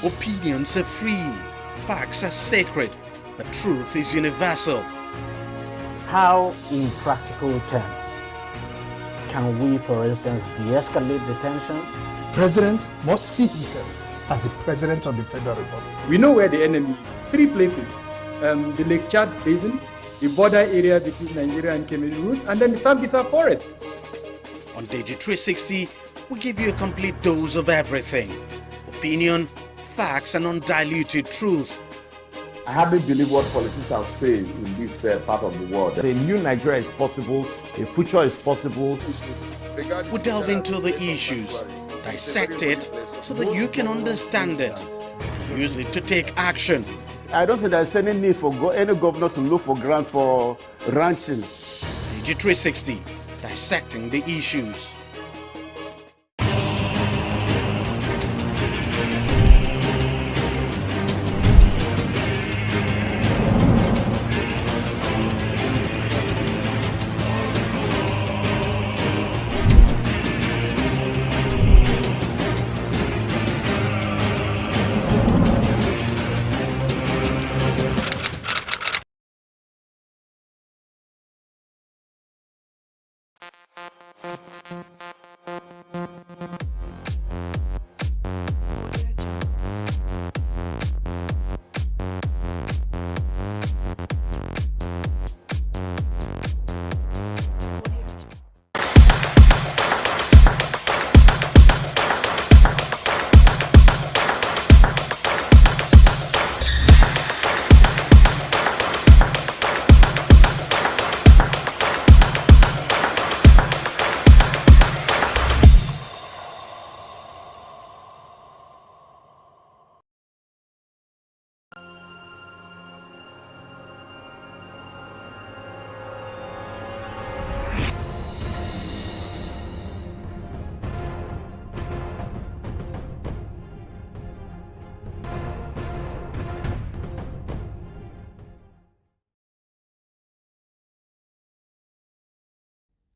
Opinions are free, facts are sacred, but truth is universal. How, in practical terms, can we, for instance, de-escalate the tension? President must see himself as the President of the Federal Republic. We know where the enemy is. 3 places. The Lake Chad Basin, the border area between Nigeria and Cameroon, and then the Sambisa Forest. On TV360, we give you a complete dose of everything. Opinion, facts and undiluted truth. I hardly believe what politicians say in this part of the world. A new Nigeria is possible, a future is possible. We delve into the issues, dissect it so that you can understand it, use it to take action. I don't think there's any need for any governor to look for grant for ranching. TV360, dissecting the issues.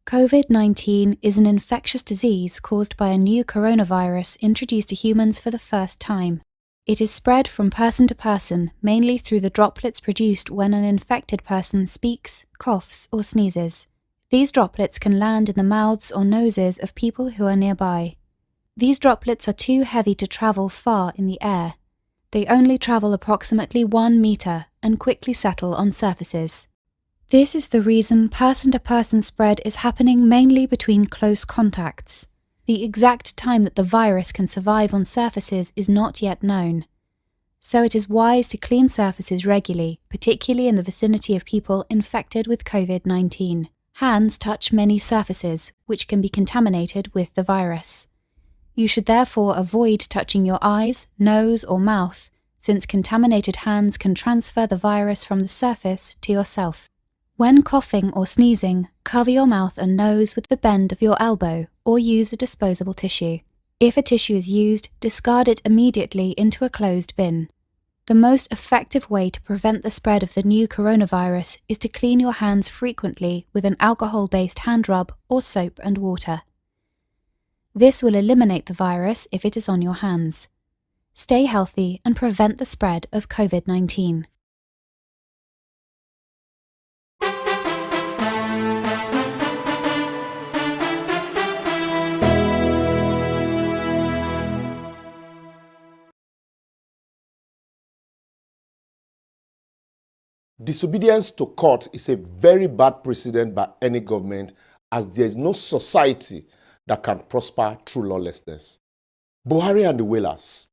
COVID-19 is an infectious disease caused by a new coronavirus introduced to humans for the first time. It is spread from person to person, mainly through the droplets produced when an infected person speaks, coughs, or sneezes. These droplets can land in the mouths or noses of people who are nearby. These droplets are too heavy to travel far in the air. They only travel approximately 1 meter and quickly settle on surfaces. This is the reason person-to-person spread is happening mainly between close contacts. The exact time that the virus can survive on surfaces is not yet known. So it is wise to clean surfaces regularly, particularly in the vicinity of people infected with COVID-19. Hands touch many surfaces, which can be contaminated with the virus. You should therefore avoid touching your eyes, nose, or mouth, since contaminated hands can transfer the virus from the surface to yourself. When coughing or sneezing, cover your mouth and nose with the bend of your elbow or use a disposable tissue. If a tissue is used, discard it immediately into a closed bin. The most effective way to prevent the spread of the new coronavirus is to clean your hands frequently with an alcohol-based hand rub or soap and water. This will eliminate the virus if it is on your hands. Stay healthy and prevent the spread of COVID-19. Disobedience to court is a very bad precedent by any government, as there is no society that can prosper through lawlessness. Buhari and the Whalers.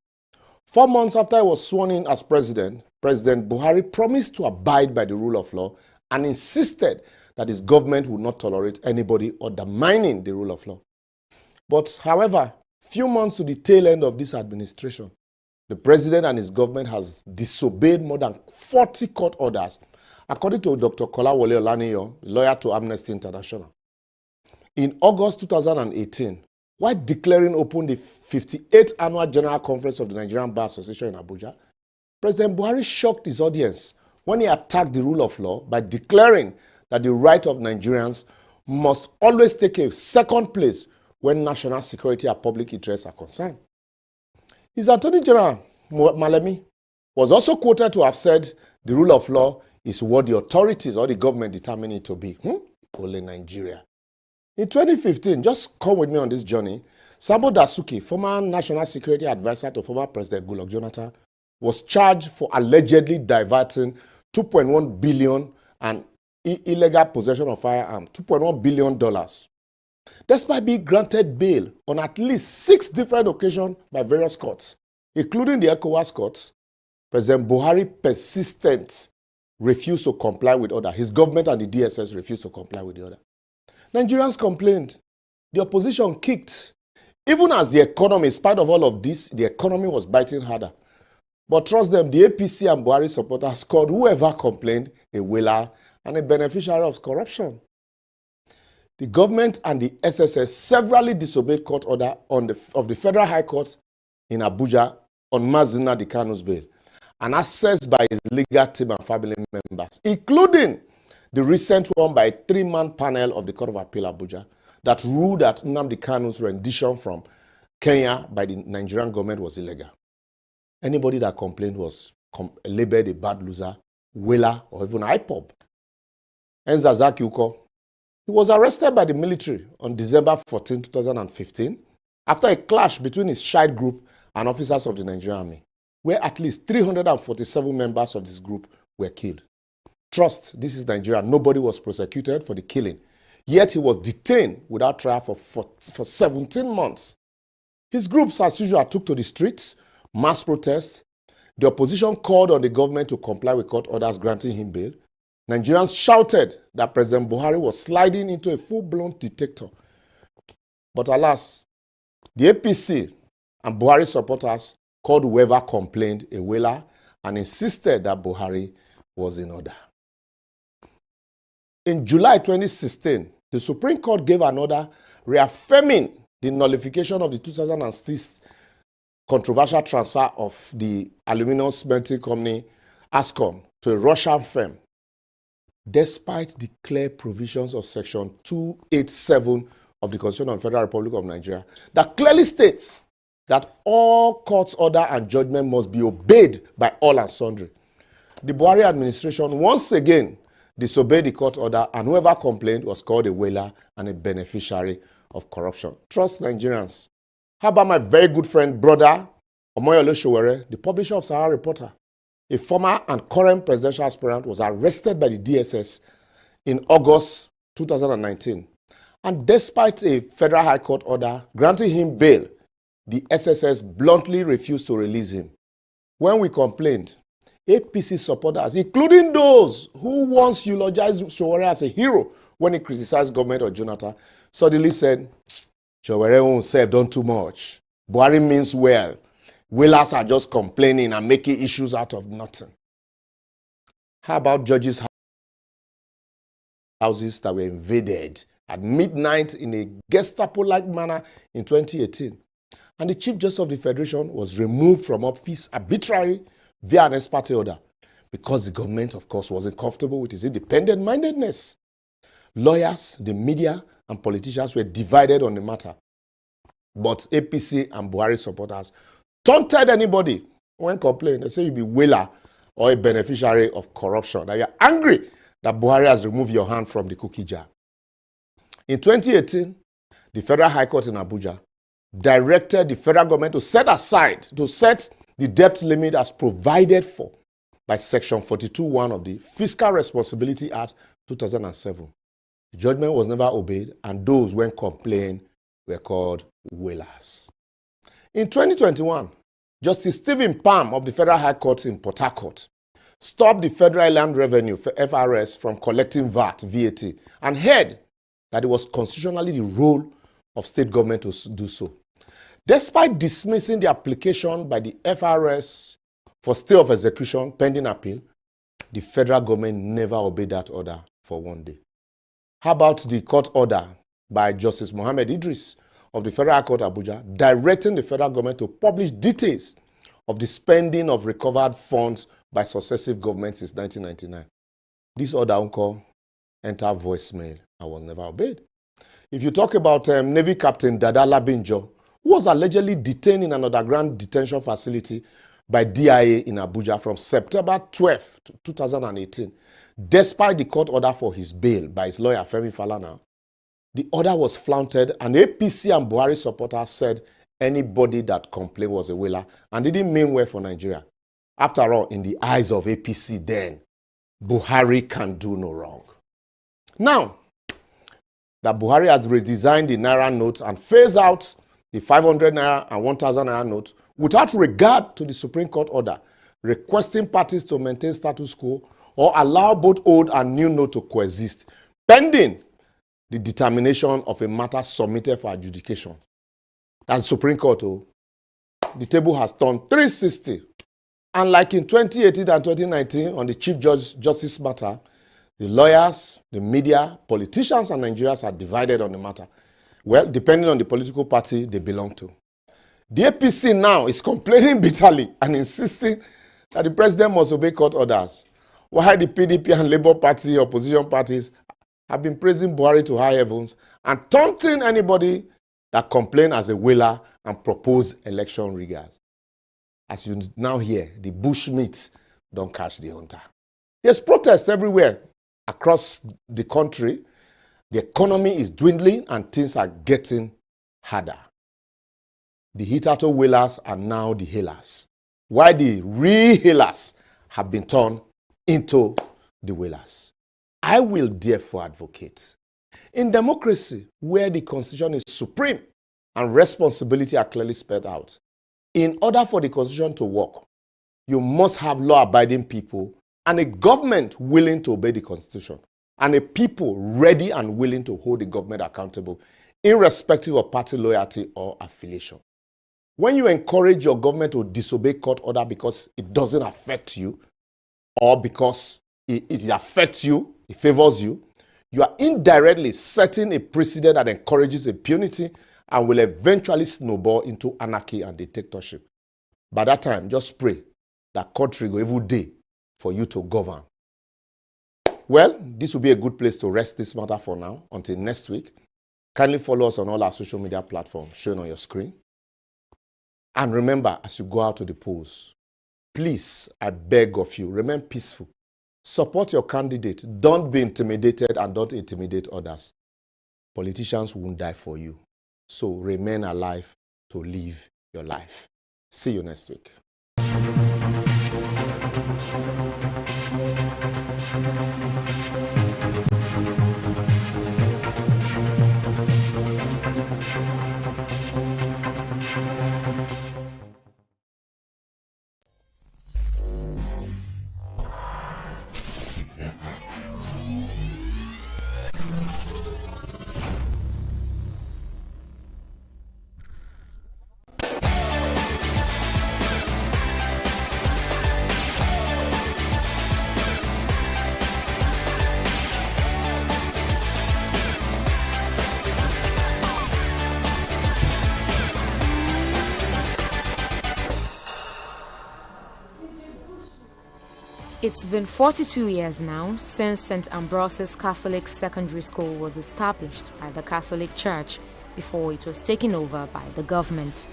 4 months after he was sworn in as president, President Buhari promised to abide by the rule of law and insisted that his government would not tolerate anybody undermining the rule of law. But, however, few months to the tail end of this administration, the president and his government has disobeyed more than 40 court orders, according to Dr. Kolawole Olaniyan, lawyer to Amnesty International. In August 2018, while declaring open the 58th Annual General Conference of the Nigerian Bar Association in Abuja, President Buhari shocked his audience when he attacked the rule of law by declaring that the right of Nigerians must always take a second place when national security and public interests are concerned. His Attorney General, Malemi, was also quoted to have said the rule of law is what the authorities or the government determine it to be. Only Nigeria. In 2015, just come with me on this journey, Sabo Dasuki, former national security advisor to former President Goodluck Jonathan, was charged for allegedly diverting 2.1 billion and illegal possession of firearms, $2.1 billion. Despite being granted bail on at least 6 different occasions by various courts, including the ECOWAS courts, President Buhari persistent refused to comply with order. His government and the DSS refused to comply with the order. Nigerians complained. The opposition kicked. Even as the economy, in spite of all of this, the economy was biting harder. But trust them, the APC and Buhari supporters called whoever complained a whaler and a beneficiary of corruption. The government and the SSS severally disobeyed court order of the Federal High Court in Abuja on Mazina Dikanu's bail and accessed by his legal team and family members, including the recent one by a 3-man panel of the Court of Appeal Abuja that ruled that Nnamdi Kanu's rendition from Kenya by the Nigerian government was illegal. Anybody that complained was labeled a bad loser, whaler, or even IPOB. Enza Zaki Uko, he was arrested by the military on December 14, 2015, after a clash between his child group and officers of the Nigerian Army, where at least 347 members of this group were killed. Trust, this is Nigeria. Nobody was prosecuted for the killing. Yet he was detained without trial for 17 months. His groups, as usual, took to the streets, mass protests. The opposition called on the government to comply with court orders granting him bail. Nigerians shouted that President Buhari was sliding into a full-blown dictator. But alas, the APC and Buhari supporters called whoever complained a whaler and insisted that Buhari was in order. In July 2016, the Supreme Court gave an order reaffirming the nullification of the 2006 controversial transfer of the aluminum smelting company Ascom to a Russian firm, despite the clear provisions of Section 287 of the Constitution of the Federal Republic of Nigeria that clearly states that all court's order and judgment must be obeyed by all and sundry. The Buhari administration once again disobeyed the court order, and whoever complained was called a whaler and a beneficiary of corruption. Trust Nigerians. How about my very good friend, brother, Omoyole Sowore, the publisher of Sahara Reporter? A former and current presidential aspirant was arrested by the DSS in August 2019. And despite a Federal High Court order granting him bail, the SSS bluntly refused to release him. When we complained, APC supporters, including those who once eulogized Sowore as a hero when he criticized government of Jonathan, suddenly said, Sowore won't say done too much. Buhari means well. Whalers are just complaining and making issues out of nothing. How about judges' houses that were invaded at midnight in a Gestapo-like manner in 2018? And the Chief Justice of the Federation was removed from office arbitrarily via an ex parte order because the government, of course, wasn't comfortable with his independent-mindedness. Lawyers, the media, and politicians were divided on the matter. But APC and Buhari supporters taunted anybody when complained. They say you be whaler or a beneficiary of corruption. That you're angry that Buhari has removed your hand from the cookie jar. In 2018, the Federal High Court in Abuja directed the federal government to set the debt limit as provided for by Section 42(1) of the Fiscal Responsibility Act 2007. The judgment was never obeyed, and those when complained were called whalers. In 2021, Justice Stephen Palm of the Federal High Court in Port Harcourt stopped the Federal Land Revenue FRS from collecting VAT, and held that it was constitutionally the role of state government to do so. Despite dismissing the application by the FRS for stay of execution pending appeal, the federal government never obeyed that order for one day. How about the court order by Justice Mohammed Idris of the Federal Court Abuja directing the federal government to publish details of the spending of recovered funds by successive governments since 1999. This order uncle entered voicemail and was never obeyed. If you talk about Navy Captain Dada Labinjo, who was allegedly detained in an underground detention facility by DIA in Abuja from September 12, 2018, despite the court order for his bail by his lawyer Femi Falana, the order was flouted and APC and Buhari supporters said anybody that complained was a whaler and didn't mean well for Nigeria. After all, in the eyes of APC then, Buhari can do no wrong. Now that Buhari has redesigned the Naira note and phased out the 500 Naira and 1,000 Naira note without regard to the Supreme Court order, requesting parties to maintain status quo or allow both old and new note to coexist, pending the determination of a matter submitted for adjudication. That's Supreme Court. The table has turned 360. And like in 2018 and 2019 on the Chief Justice matter, the lawyers, the media, politicians, and Nigerians are divided on the matter. Well, depending on the political party they belong to. The APC now is complaining bitterly and insisting that the president must obey court orders, while the PDP and Labour Party opposition parties have been praising Buhari to high heavens and taunting anybody that complained as a whaler and proposed election riggers. As you now hear, the bushmeat don't catch the hunter. There's protests everywhere across the country. The economy is dwindling and things are getting harder. The hitherto whalers are now the hailers, while the real hailers have been turned into the whalers. I will therefore advocate, in democracy where the constitution is supreme and responsibility are clearly spelled out, in order for the constitution to work, you must have law-abiding people and a government willing to obey the constitution, and a people ready and willing to hold the government accountable, irrespective of party loyalty or affiliation. When you encourage your government to disobey court order because it doesn't affect you, or because it affects you, it favors you, you are indirectly setting a precedent that encourages impunity and will eventually snowball into anarchy and dictatorship. By that time, just pray that country go every day for you to govern. Well, this will be a good place to rest this matter for now. Until next week, kindly follow us on all our social media platforms shown on your screen. And remember, as you go out to the polls, please, I beg of you, remain peaceful. Support your candidate. Don't be intimidated and don't intimidate others. Politicians won't die for you. So remain alive to live your life. See you next week. It's been 42 years now since St. Ambrose's Catholic Secondary School was established by the Catholic Church before it was taken over by the government.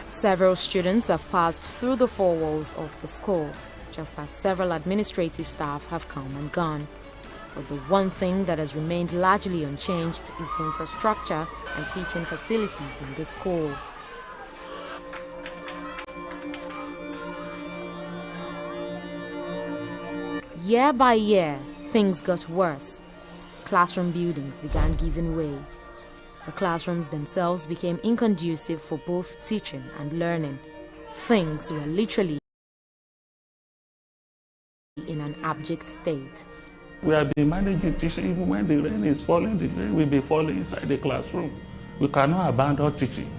Several students have passed through the four walls of the school, just as several administrative staff have come and gone. But the one thing that has remained largely unchanged is the infrastructure and teaching facilities in the school. Year by year, things got worse. Classroom buildings began giving way. The classrooms themselves became inconducive for both teaching and learning. Things were literally in an abject state. We have been managing teaching even when the rain is falling, the rain will be falling inside the classroom. We cannot abandon teaching.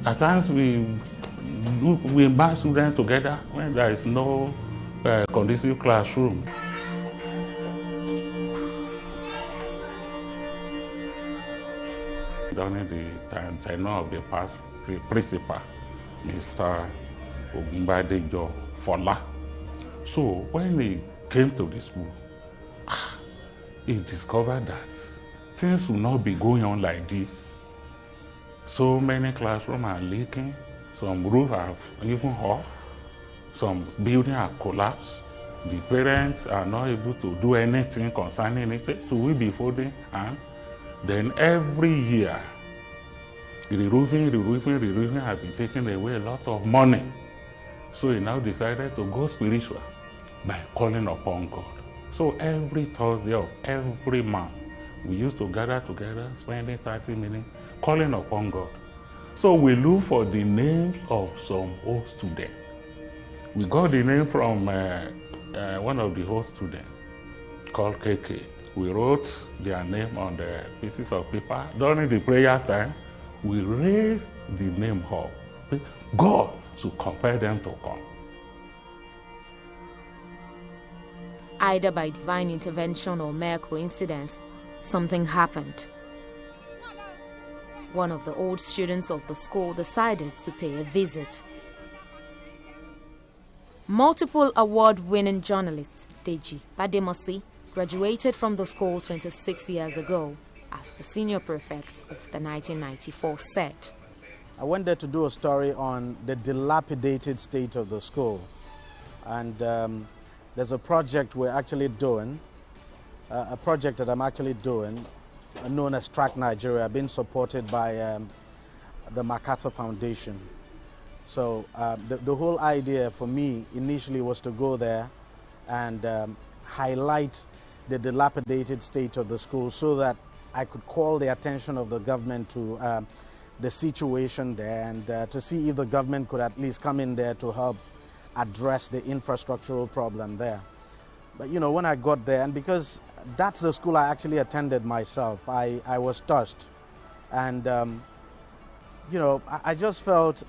At times we mass students together when there is no conducive classroom. during the tenure of the past principal, Mr. Ogunbadejo Fola. So when he came to the school, he discovered that things will not be going on like this. So many classrooms are leaking, some roofs have even off, some buildings are collapsed. The parents are not able to do anything concerning it. So we be folding and then every year, the roofing have been taking away a lot of money. So he now decided to go spiritual by calling upon God. So every Thursday of every month, we used to gather together, spending 30 minutes, calling upon God. So we look for the names of some old students. We got the name from one of the old students called KK. We wrote their name on the pieces of paper. During the prayer time, we raised the name up. God to compel them to come. Either by divine intervention or mere coincidence, something happened. One of the old students of the school decided to pay a visit. Multiple award-winning journalist Deji Bademosi graduated from the school 26 years ago as the senior prefect of the 1994 set. I went there to do a story on the dilapidated state of the school. And there's a project we're actually doing, a project that I'm actually doing, known as Track Nigeria, being supported by the MacArthur Foundation. So the whole idea for me initially was to go there and highlight the dilapidated state of the school so that I could call the attention of the government to the situation there and to see if the government could at least come in there to help address the infrastructural problem there. But you know, when I got there, and because that's the school I actually attended myself, I was touched. And you know, I just felt,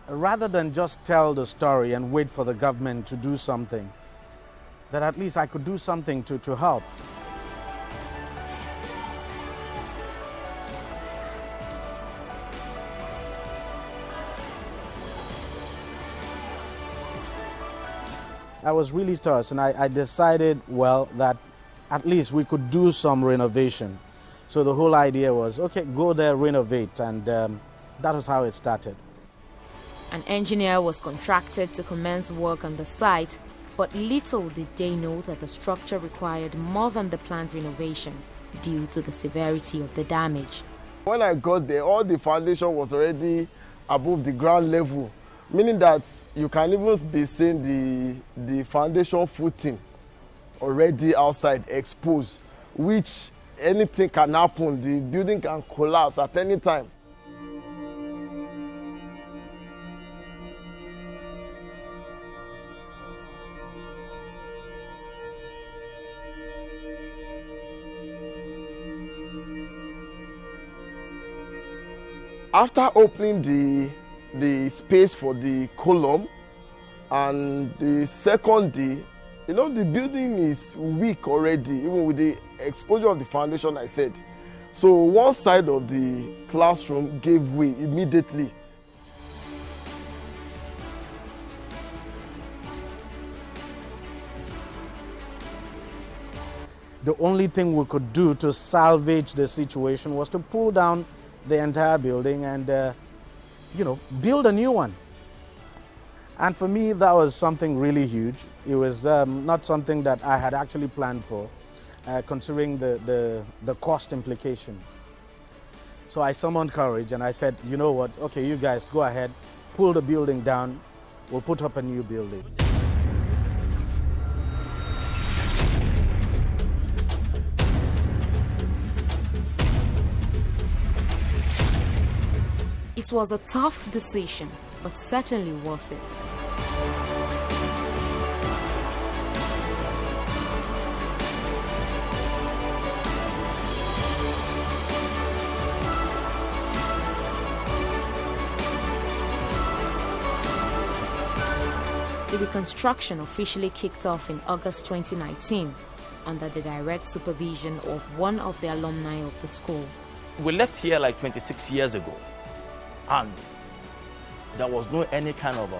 rather than just tell the story and wait for the government to do something, that at least I could do something to help. I was really touched, and I decided, well, that at least we could do some renovation. So the whole idea was, okay, go there, renovate, and that was how it started. An engineer was contracted to commence work on the site, but little did they know that the structure required more than the planned renovation due to the severity of the damage. When I got there, all the foundation was already above the ground level, meaning that you can even be seeing the foundation footing already outside exposed, which anything can happen. The building can collapse at any time. After opening the space for the column and the second day, you know, the building is weak already, even with the exposure of the foundation, I said. So one side of the classroom gave way immediately. The only thing we could do to salvage the situation was to pull down the entire building and you know, build a new one. And for me, that was something really huge. It was not something that I had actually planned for, considering the cost implication. So I summoned courage and I said, you know what, okay, you guys go ahead, pull the building down, we'll put up a new building. It was a tough decision, but certainly worth it. The reconstruction officially kicked off in August 2019 under the direct supervision of one of the alumni of the school, we left here like 26 years ago, and there was no any kind of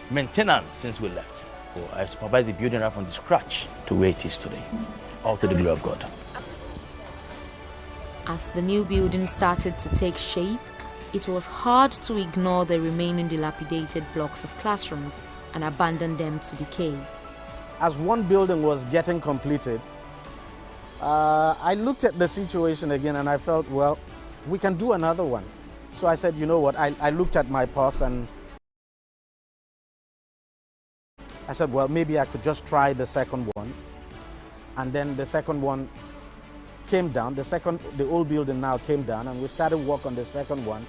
maintenance since we left. So I supervised the building right from the scratch to where it is today, all to the glory of God. As the new building started to take shape, it was hard to ignore the remaining dilapidated blocks of classrooms and abandon them to decay. As one building was getting completed, I looked at the situation again and I felt, well, we can do another one. So I said, you know what, I looked at my pulse and I said, well, maybe I could just try the second one. And then the second one came down. The old building now came down and we started work on the second one.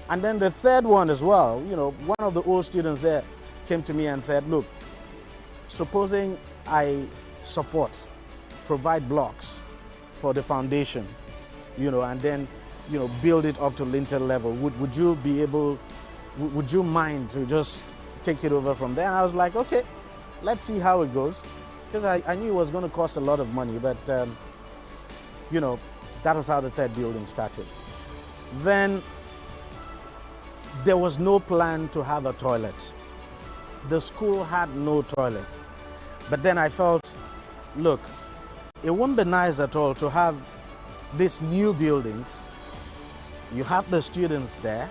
And then the third one as well, you know, one of the old students there came to me and said, look, supposing I provide blocks for the foundation, you know, and then, you know, build it up to lintel level, would you mind to just take it over from there? And I was like, okay, let's see how it goes. Because I knew it was going to cost a lot of money, but, you know, that was how the third building started. Then there was no plan to have a toilet. The school had no toilet. But then I felt, look, it wouldn't be nice at all to have these new buildings. You have the students there,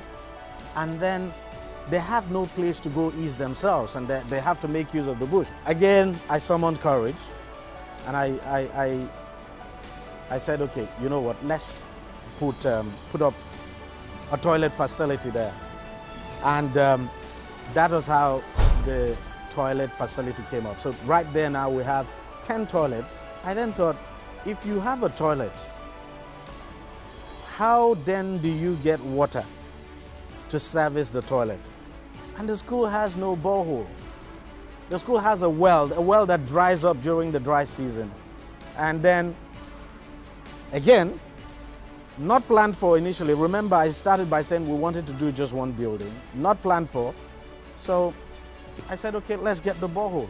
and then they have no place to go ease themselves, and they have to make use of the bush. Again, I summoned courage, and I said, okay, you know what, let's put up a toilet facility there. And that was how the toilet facility came up. So right there now we have 10 toilets. I then thought, if you have a toilet, how then do you get water to service the toilet? And the school has no borehole. The school has a well that dries up during the dry season. And then, again, not planned for initially. Remember, I started by saying we wanted to do just one building. Not planned for. So I said, okay, let's get the borehole.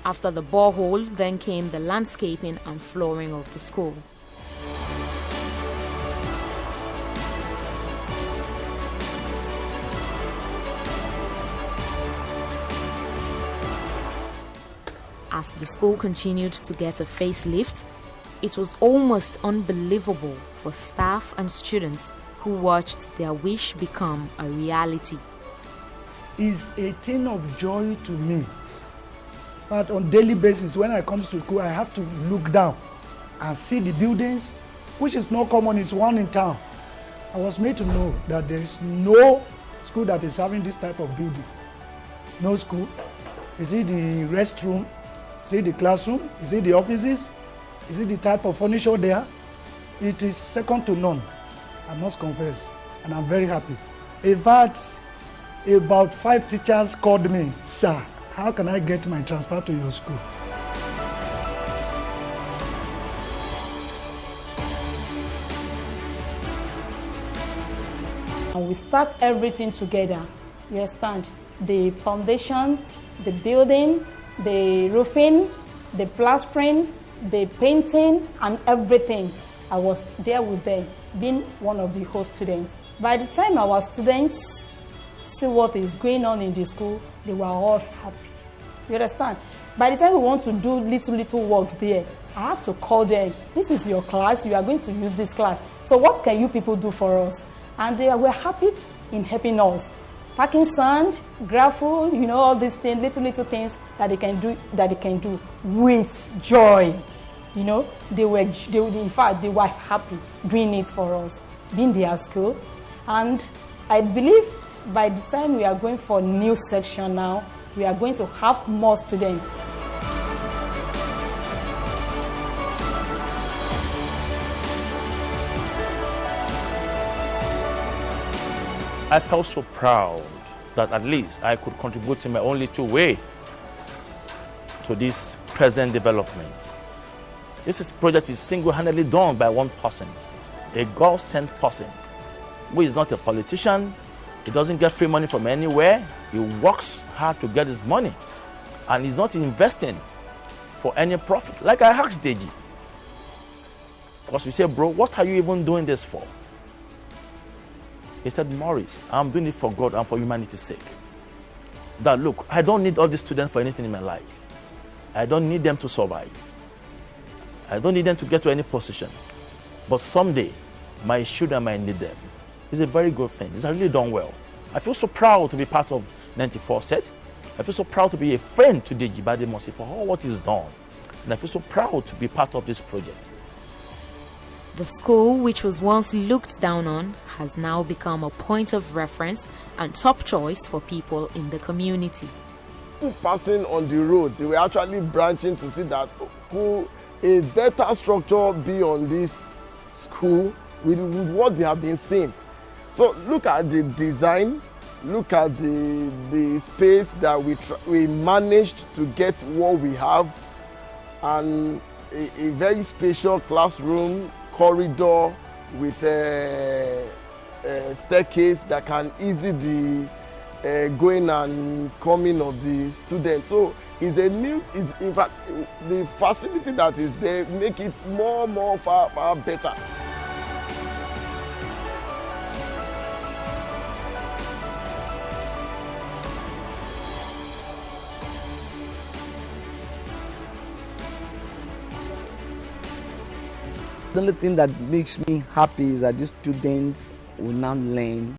After the borehole, then came the landscaping and flooring of the school. As the school continued to get a facelift, it was almost unbelievable for staff and students who watched their wish become a reality. It's a thing of joy to me. But on a daily basis, when I come to school, I have to look down and see the buildings, which is not common, it's one in town. I was made to know that there is no school that is having this type of building. No school. Is it the restroom? Is it the classroom? Is it the offices? Is it the type of furniture there? It is second to none, I must confess, and I'm very happy. In fact, about 5 teachers called me, sir, how can I get my transfer to your school? And we start everything together. You understand? The foundation, the building, the roofing, the plastering, the painting, and everything. I was there with them, being one of the host students. By the time our students see what is going on in the school, they were all happy. You understand? By the time we want to do little works there, I have to call them. This is your class. You are going to use this class. So what can you people do for us? And they were happy in helping us. Packing sand, gravel, you know, all these things, little things that they can do with joy. You know, in fact, they were happy doing it for us, being their school. And I believe by the time we are going for a new section now, we are going to have more students. I felt so proud that at least I could contribute in my own little way to this present development. This project is single-handedly done by one person, a God-sent person, who is not a politician. He doesn't get free money from anywhere. He works hard to get his money, and he's not investing for any profit. Like I asked Deji, Because we say, bro, what are you even doing this for? He said, Maurice, I'm doing it for God and for humanity's sake. That look, I don't need all these students for anything in my life. I don't need them to survive. I don't need them to get to any position. But someday, my children might need them. It's a very good thing. It's really done well. I feel so proud to be part of 94 set. I feel so proud to be a friend to Deji Badimosi for all what he's done. And I feel so proud to be part of this project. The school, which was once looked down on, has now become a point of reference and top choice for people in the community. People passing on the road, they were actually branching to see that could a better structure be on this school with what they have been seeing. So look at the design, look at the space that we managed to get what we have, and a very spacious classroom, corridor with a staircase that can ease the going and coming of the students. So it's in fact, the facility that is there make it far better. The only thing that makes me happy is that these students will now learn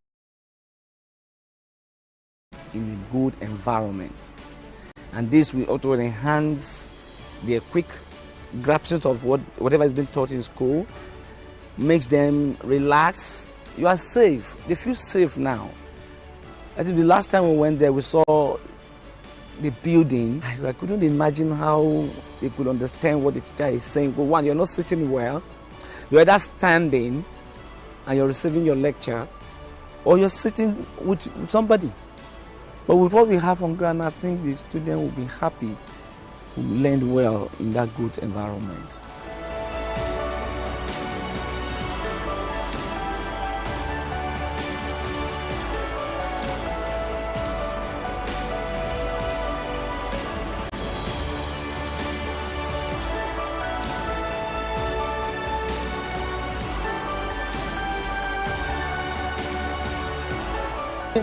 in a good environment. And this will also enhance their quick grasp of whatever has been taught in school, makes them relax. You are safe. They feel safe now. I think the last time we went there, we saw the building. I couldn't imagine how they could understand what the teacher is saying. But one, you're not sitting well. You're either standing and you're receiving your lecture, or you're sitting with somebody. But with what we have on ground, I think the student will be happy, will learn well in that good environment.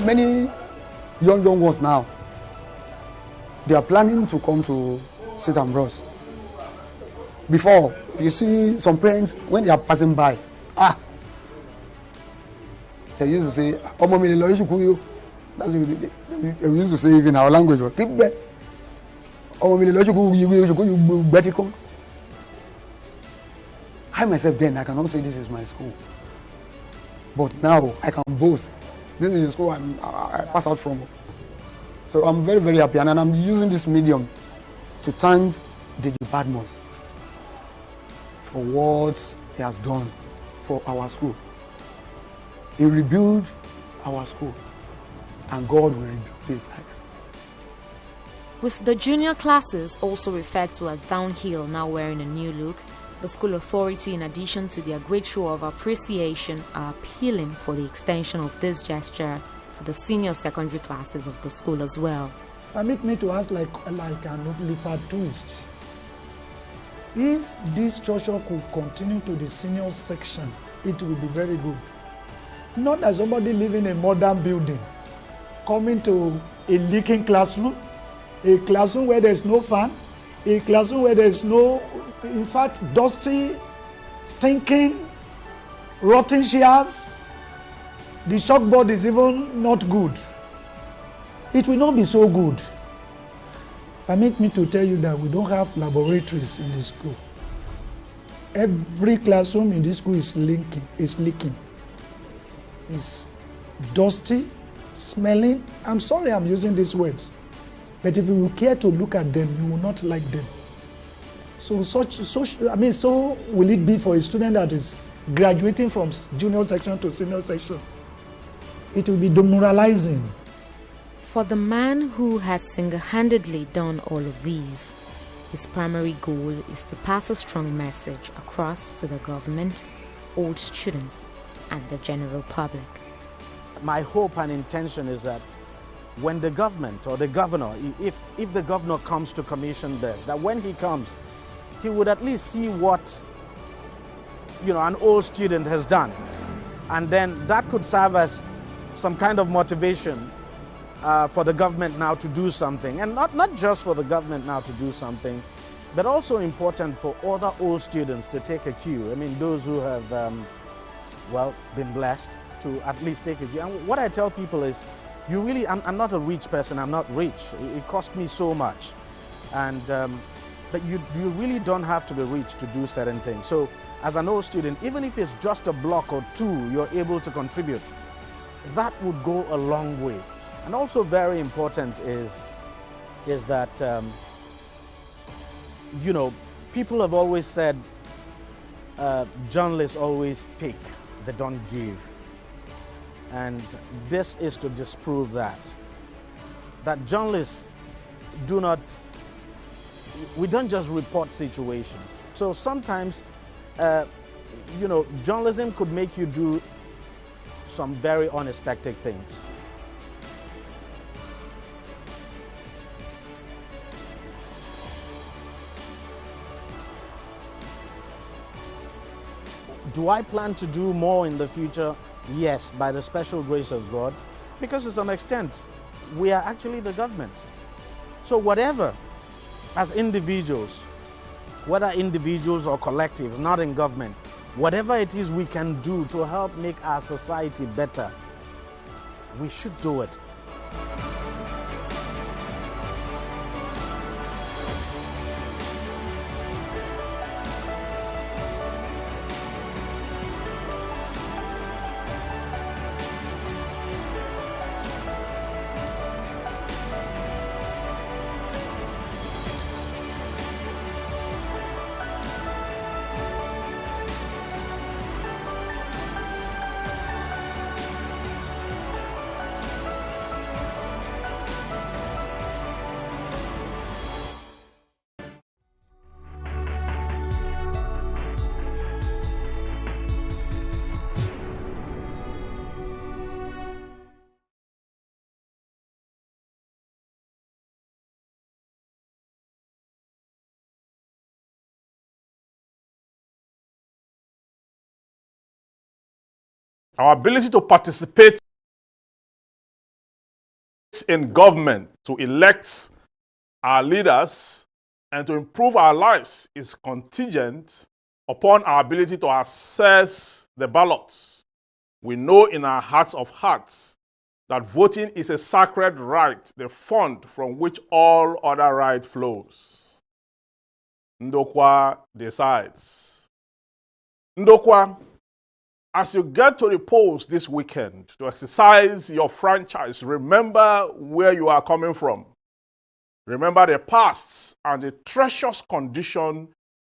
Many young ones now, they are planning to come to St. Ambrose. Before, you see some parents, when they are passing by, they used to say, that's what they used to say in our language. I myself then, I cannot say this is my school. But now, I can boast. This is the school I passed out from. So I'm very, very happy, and I'm using this medium to thank Deji Badimosi for what he has done for our school. He rebuilt our school, and God will rebuild his life. With the junior classes, also referred to as downhill, now wearing a new look, the school authority, in addition to their great show of appreciation, are appealing for the extension of this gesture to the senior secondary classes of the school as well. Permit me to ask like an Oliver twist. If this structure could continue to the senior section, it will be very good. Not as somebody living in a modern building, coming to a leaking classroom, a classroom where there's no fan, a classroom where there's no, in fact, dusty, stinking, rotten chairs. The chalkboard is even not good. It will not be so good. Permit me to tell you that we don't have laboratories in the school. Every classroom in this school is leaking. It's dusty, smelling. I'm sorry I'm using these words. But if you care to look at them, you will not like them. So will it be for a student that is graduating from junior section to senior section? It will be demoralizing. For the man who has single-handedly done all of these, his primary goal is to pass a strong message across to the government, old students, and the general public. My hope and intention is that when the government or the governor, if the governor comes to commission this, that when he comes, he would at least see what an old student has done. And then that could serve as some kind of motivation for the government now to do something. And not just for the government now to do something, but also important for other old students to take a cue. I mean, those who have, been blessed to at least take a cue. And what I tell people is, I'm not a rich person, I'm not rich. It cost me so much. And, but you really don't have to be rich to do certain things. So as an old student, even if it's just a block or two you're able to contribute, that would go a long way. And also very important is that, people have always said journalists always take, they don't give. And this is to disprove that journalists we don't just report situations. So sometimes, journalism could make you do some very unexpected things. Do I plan to do more in the future? Yes, by the special grace of God, because to some extent, we are actually the government. So whatever, as individuals, whether individuals or collectives, not in government, whatever it is we can do to help make our society better, we should do it. Our ability to participate in government, to elect our leaders, and to improve our lives is contingent upon our ability to access the ballots. We know in our hearts of hearts that voting is a sacred right, the fund from which all other right flows. Ndokwa decides. Ndokwa, as you get to the polls this weekend to exercise your franchise, remember where you are coming from. Remember the past and the treacherous condition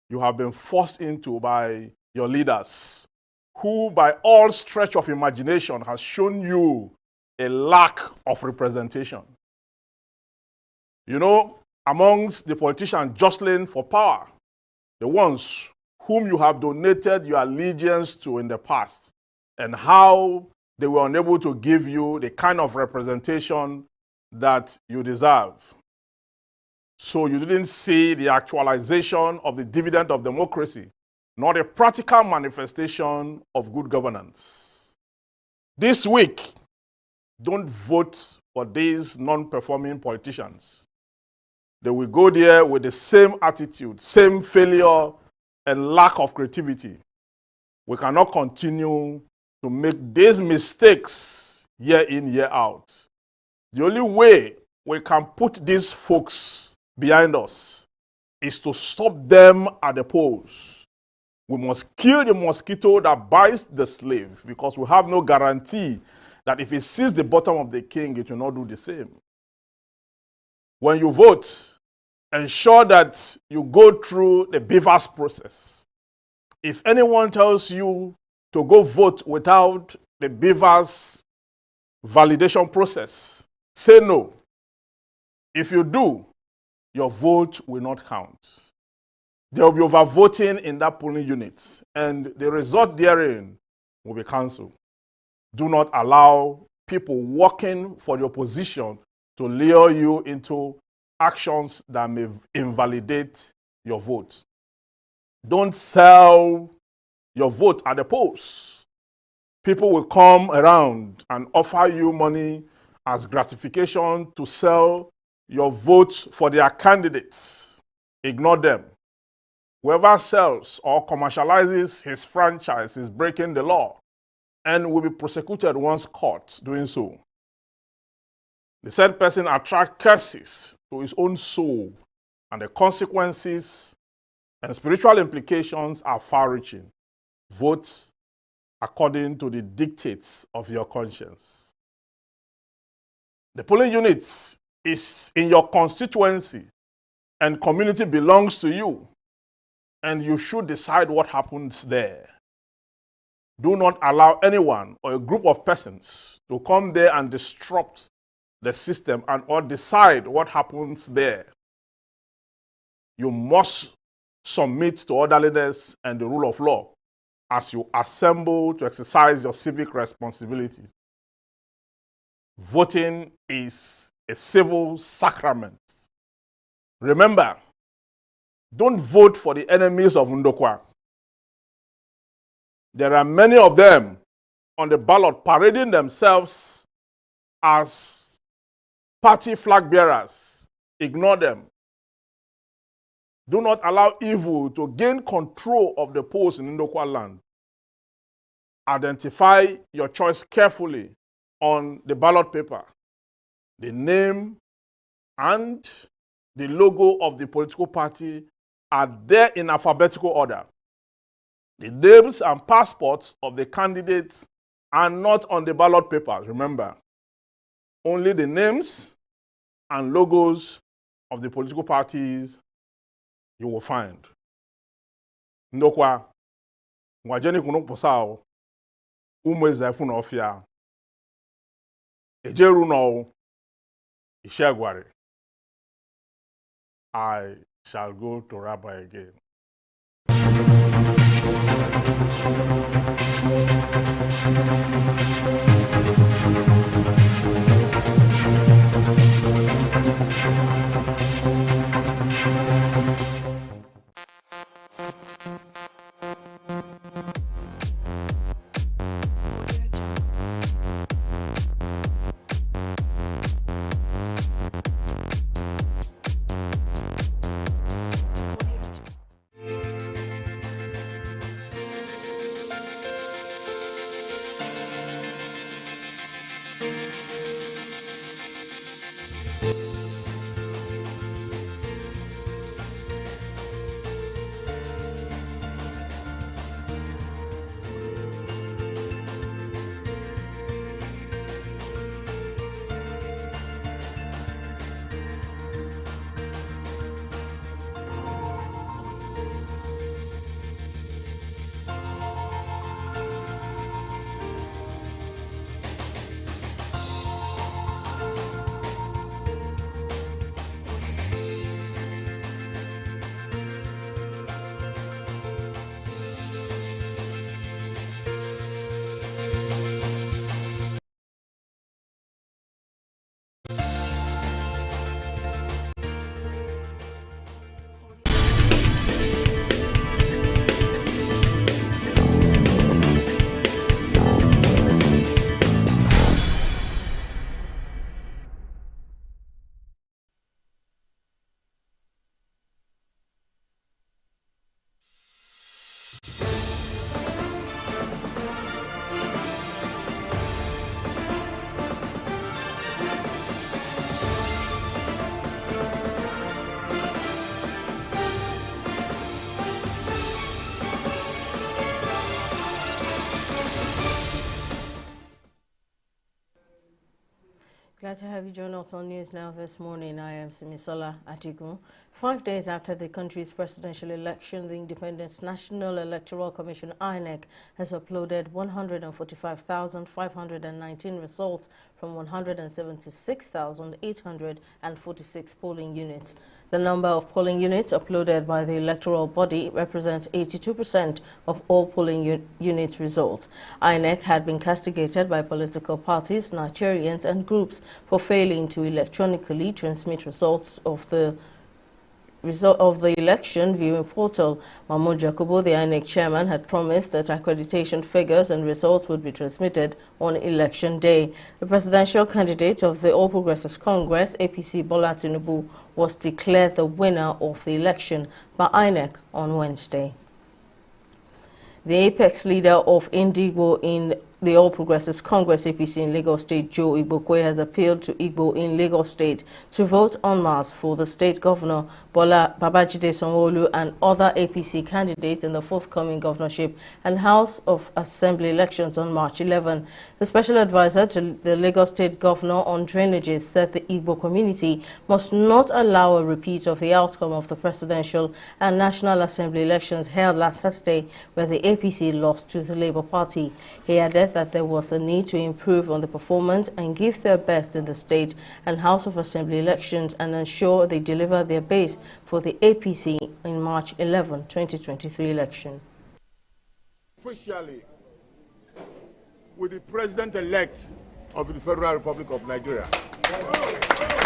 you have been forced into by your leaders, who by all stretch of imagination has shown you a lack of representation. You know, amongst the politicians jostling for power, the ones whom you have donated your allegiance to in the past, and how they were unable to give you the kind of representation that you deserve. So you didn't see the actualization of the dividend of democracy, nor a practical manifestation of good governance. This week, don't vote for these non-performing politicians. They will go there with the same attitude, same failure, and lack of creativity. We cannot continue to make these mistakes year in, year out. The only way we can put these folks behind us is to stop them at the polls. We must kill the mosquito that bites the slave, because we have no guarantee that if it sees the bottom of the king, it will not do the same. When you vote, ensure that you go through the beavers process. If anyone tells you to go vote without the beavers validation process, say no. If you do, your vote will not count. There will be overvoting in that polling unit, and the result therein will be cancelled. Do not allow people working for the opposition to lure you into actions that may invalidate your vote. Don't sell your vote at the polls. People will come around and offer you money as gratification to sell your vote for their candidates. Ignore them. Whoever sells or commercializes his franchise is breaking the law and will be prosecuted once caught doing so. The said person attracts curses to his own soul, and the consequences and spiritual implications are far-reaching. Vote according to the dictates of your conscience. The polling unit is in your constituency and community belongs to you, and you should decide what happens there. Do not allow anyone or a group of persons to come there and disrupt the system and or decide what happens there. You must submit to orderliness and the rule of law as you assemble to exercise your civic responsibilities. Voting is a civil sacrament. Remember, don't vote for the enemies of Ndokwa. There are many of them on the ballot parading themselves as party flag bearers. Ignore them. Do not allow evil to gain control of the polls in Ndokwa land. Identify your choice carefully on the ballot paper. The name and the logo of the political party are there in alphabetical order. The names and passports of the candidates are not on the ballot paper, remember. Only the names and logos of the political parties you will find. Ndokwa, ngwajeni kuno posao, umweza funa ofia. Ejeru no, ishagware. I shall go to Rabbi again. Glad to have you join us on News Now this morning. I am Simisola Atigun. 5 days after the country's presidential election, the Independent National Electoral Commission (INEC) has uploaded 145,519 results from 176,846 polling units. The number of polling units uploaded by the electoral body represents 82% of all polling unit results. INEC had been castigated by political parties, Nigerians and groups for failing to electronically transmit results of the result of the election viewing portal. Mahmoud Jacobo, the INEC chairman, had promised that accreditation figures and results would be transmitted on election day. The presidential candidate of the All Progressives Congress, APC Bola Tinubu, was declared the winner of the election by INEC on Wednesday. The apex leader of Indigo in the All Progressives Congress APC in Lagos State, Joe Igbokwe, has appealed to Igbo in Lagos State to vote en masse for the state governor Bola Babajide Sanwo-Olu and other APC candidates in the forthcoming governorship and House of Assembly elections on March 11. The special advisor to the Lagos State governor on drainages said the Igbo community must not allow a repeat of the outcome of the presidential and National Assembly elections held last Saturday, where the APC lost to the Labour Party. He added that there was a need to improve on the performance and give their best in the state and House of Assembly elections and ensure they deliver their base for the APC in March 11, 2023 election. Officially, with the President-elect of the Federal Republic of Nigeria,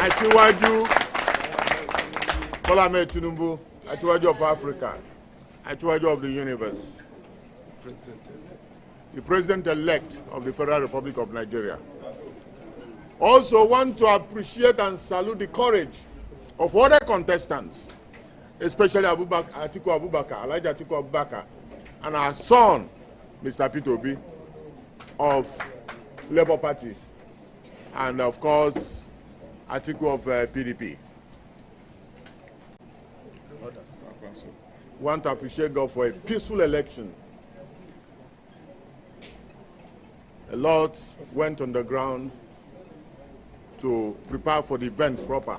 Atiwaju Bola Ahmed Tinubu, Atiwaju of Africa, Atiwaju of the universe, the President-elect of the Federal Republic of Nigeria. Also want to appreciate and salute the courage of other contestants, especially Atiku Abubakar, Elijah Atiku Abubakar, and our son, Mr. Peter Obi, of Labour Party, and of course, Atiku of PDP. Want to appreciate God for a peaceful election. A lot went on the ground to prepare for the events proper,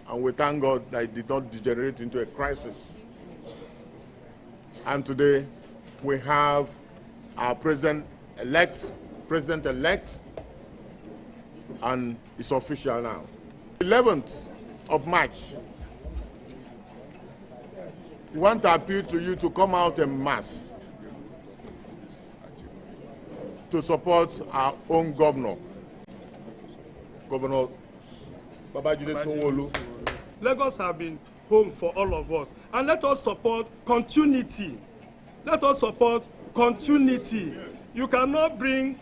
and we thank God that it did not degenerate into a crisis. And today, we have our president-elect, and it's official now. 11th of March, we want to appeal to you to come out en masse to support our own governor, Governor Babajide Sanwo-Olu. Lagos have been home for all of us, and let us support continuity. Let us support continuity. You cannot bring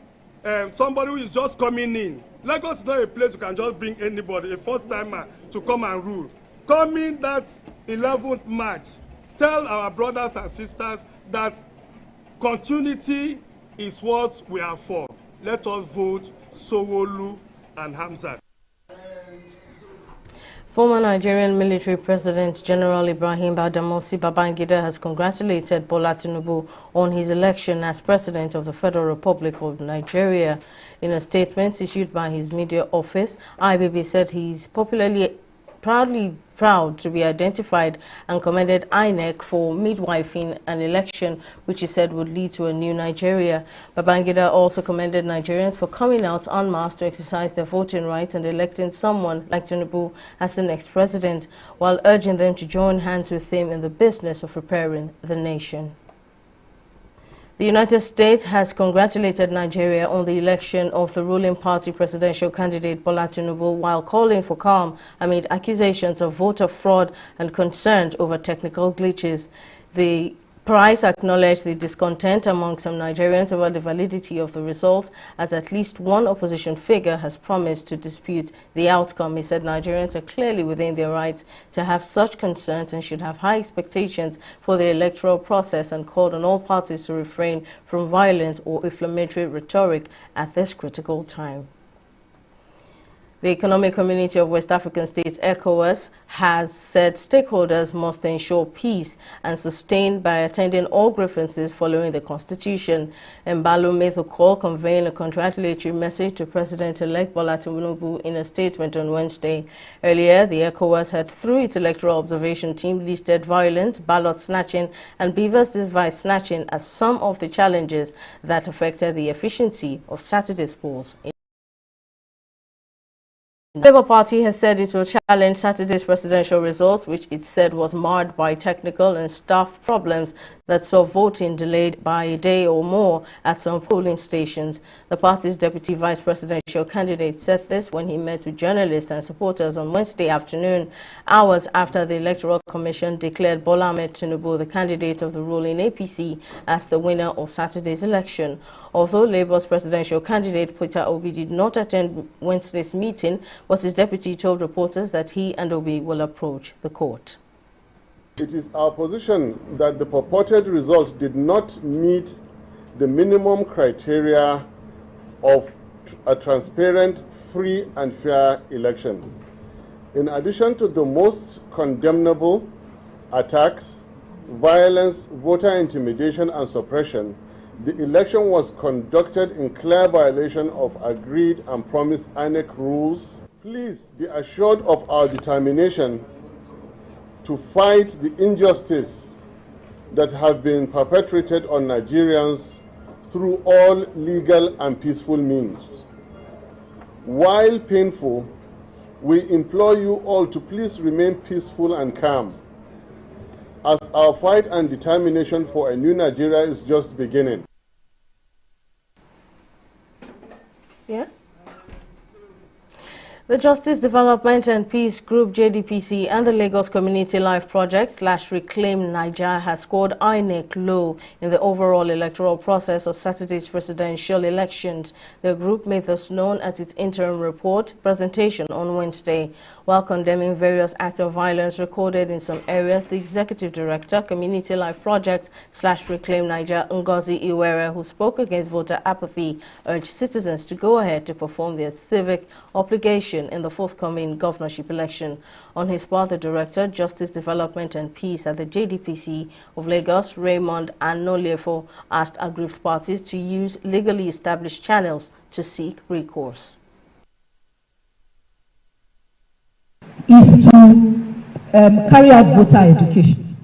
somebody who is just coming in. Lagos is not a place you can just bring anybody, a first-timer, to come and rule. Coming that 11th March, tell our brothers and sisters that continuity is what we are for. Let us vote Sanwo-Olu and Hamzat. Former Nigerian military President General Ibrahim Badamasi Babangida has congratulated Bola Tinubu on his election as President of the Federal Republic of Nigeria. In a statement issued by his media office, IBB said he is proud to be identified and commended INEC for midwifing an election which he said would lead to a new Nigeria. Babangida also commended Nigerians for coming out en masse to exercise their voting rights and electing someone like Tinubu as the next president, while urging them to join hands with him in the business of preparing the nation. The United States has congratulated Nigeria on the election of the ruling party presidential candidate Bola Tinubu, while calling for calm amid accusations of voter fraud and concerns over technical glitches. The Price acknowledged the discontent among some Nigerians over the validity of the results, as at least one opposition figure has promised to dispute the outcome. He said Nigerians are clearly within their rights to have such concerns and should have high expectations for the electoral process, and called on all parties to refrain from violent or inflammatory rhetoric at this critical time. The Economic Community of West African States, ECOWAS, has said stakeholders must ensure peace and sustain by attending all grievances following the Constitution. Mbalo made the call, conveying a congratulatory message to President-elect Bola Tinubu in a statement on Wednesday. Earlier, the ECOWAS had, through its electoral observation team, listed violence, ballot snatching, and beavers device snatching as some of the challenges that affected the efficiency of Saturday's polls in The Labour Party has said it will challenge Saturday's presidential results, which it said was marred by technical and staff problems that saw voting delayed by a day or more at some polling stations. The party's deputy vice presidential candidate said this when he met with journalists and supporters on Wednesday afternoon, hours after the Electoral Commission declared Bola Ahmed Tinubu, the candidate of the ruling APC, as the winner of Saturday's election. Although Labour's presidential candidate Peter Obi did not attend Wednesday's meeting, but his deputy told reporters that he and Obi will approach the court. It is our position that the purported result did not meet the minimum criteria of a transparent, free and fair election. In addition to the most condemnable attacks, violence, voter intimidation and suppression, the election was conducted in clear violation of agreed and promised INEC rules. Please be assured of our determination to fight the injustice that have been perpetrated on Nigerians through all legal and peaceful means. While painful, we implore you all to please remain peaceful and calm, as our fight and determination for a new Nigeria is just beginning. Yeah. The Justice Development and Peace Group JDPC and the Lagos Community Life Project / Reclaim Niger has scored INEC low in the overall electoral process of Saturday's presidential elections. The group made this known at its interim report presentation on Wednesday. While condemning various acts of violence recorded in some areas, the Executive Director, Community Life Project / Reclaim Niger, Ngozi Iwere, who spoke against voter apathy, urged citizens to go ahead to perform their civic obligation in the forthcoming governorship election. On his part, the Director, Justice Development and Peace at the JDPC of Lagos, Raymond Anolefo, asked aggrieved parties to use legally established channels to seek recourse. Is to carry out voter education.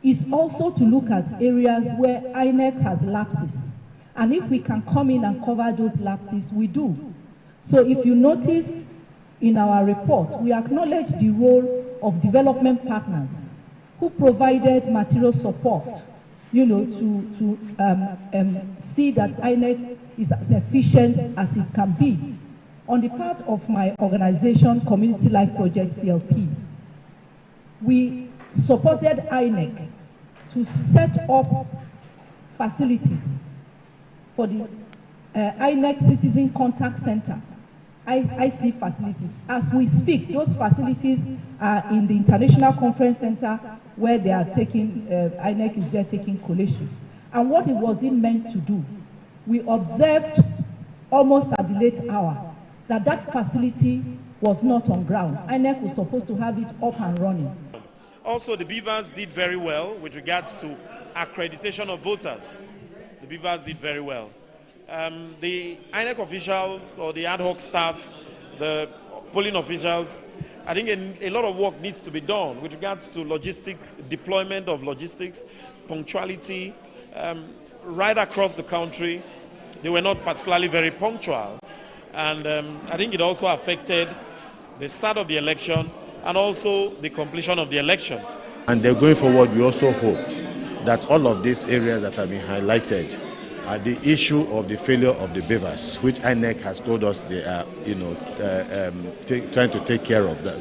Is also to look at areas where INEC has lapses. And if we can come in and cover those lapses, we do. So if you notice in our report, we acknowledge the role of development partners who provided material support, to see that INEC is as efficient as it can be. On the part of my organization, Community Life Project CLP, we supported INEC to set up facilities for the INEC Citizen Contact Center, IC facilities. As we speak, those facilities are in the International Conference Center where they are taking, INEC is there taking collations. And what it was meant to do, we observed almost at the late hour that facility was not on ground. INEC was supposed to have it up and running. Also, the Beavers did very well with regards to accreditation of voters. The Beavers did very well. The INEC officials or the ad hoc staff, the polling officials, I think a lot of work needs to be done with regards to logistics, deployment of logistics, punctuality. Right across the country, they were not particularly very punctual. And I think it also affected the start of the election and also the completion of the election. And then going forward, we also hope that all of these areas that have been highlighted are the issue of the failure of the beavers, which INEC has told us they are, trying to take care of that,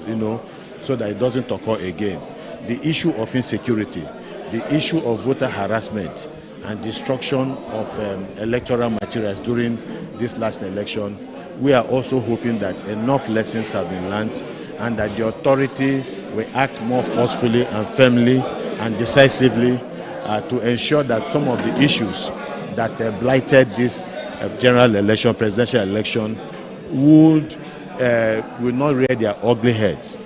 so that it doesn't occur again. The issue of insecurity, the issue of voter harassment and destruction of electoral materials during this last election. We are also hoping that enough lessons have been learned and that the authority will act more forcefully and firmly and decisively to ensure that some of the issues that blighted this general election, presidential election, will not rear their ugly heads.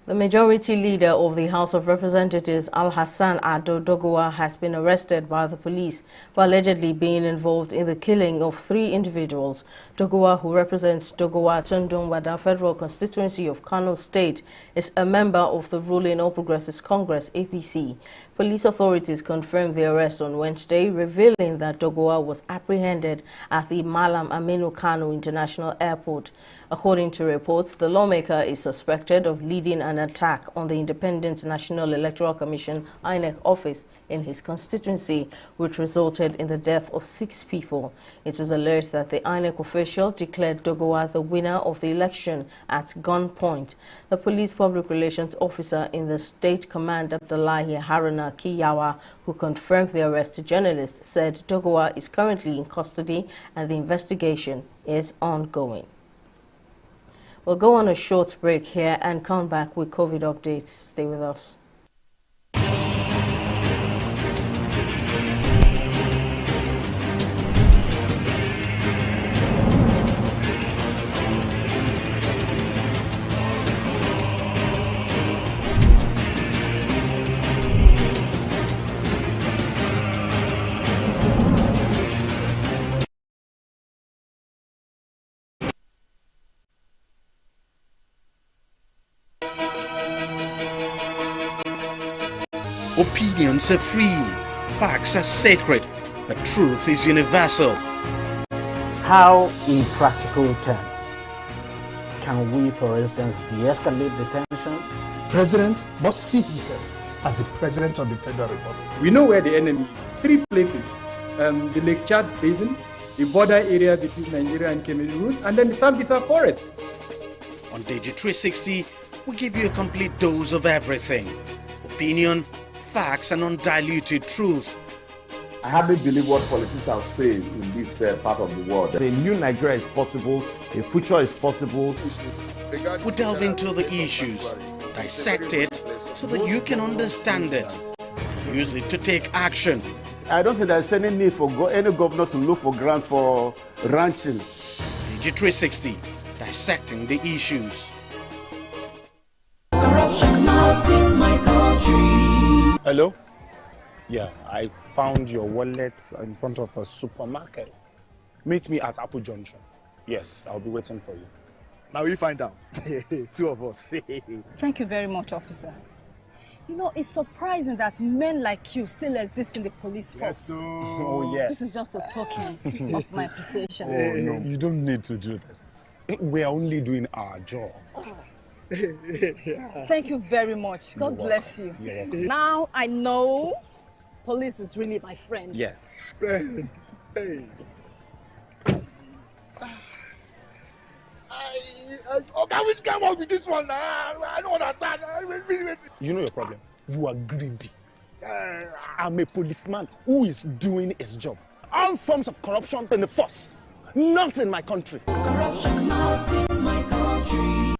The majority leader of the House of Representatives, Al-Hassan Ado Dogowa, has been arrested by the police for allegedly being involved in the killing of 3 individuals. Dogowa, who represents Dogowa Tundumwada Federal Constituency of Kano State, is a member of the ruling All Progressives Congress, APC. Police authorities confirmed the arrest on Wednesday, revealing that Dogowa was apprehended at the Malam Aminu Kano International Airport. According to reports, the lawmaker is suspected of leading an attack on the Independent National Electoral Commission (INEC) office in his constituency, which resulted in the death of 6 people. It was alleged that the INEC official declared Dogowa the winner of the election at gunpoint. The police public relations officer in the state command, Abdullahi Haruna Kiyawa, who confirmed the arrest to journalists, said Dogowa is currently in custody and the investigation is ongoing. We'll go on a short break here and come back with COVID updates. Stay with us. Opinions are free, facts are sacred, the truth is universal. How, in practical terms, can we, for instance, de-escalate the tension? President must see himself as the President of the Federal Republic. We know where the enemy is. 3 places, the Lake Chad Basin, the border area between Nigeria and Cameroon, and then the Sambisa Forest. On TV360, we give you a complete dose of everything. Opinion, facts and undiluted truth. I hardly believe what politicians say in this part of the world. A new Nigeria is possible, a future is possible. We delve into the issues, dissect it so that you can understand it. Use it to take action. I don't think there's any need for any governor to look for grant for ranching. TV360, dissecting the issues. Corruption not in my country. Hello? Yeah, I found your wallet in front of a supermarket. Meet me at Apple Junction. Yes, I'll be waiting for you. Now we find out. 2 of us. Thank you very much, officer. You know, it's surprising that men like you still exist in the police force. Yes, oh, yes. This is just the token of my appreciation. Oh, no, you don't need to do this. We're only doing our job. Thank you very much. God bless you. You're welcome. Now I know police is really my friend. Yes. Friend. Hey. Which came up with this one? I don't understand. You know your problem. You are greedy. I'm a policeman who is doing his job. All forms of corruption in the force. Not in my country. Corruption not in my country.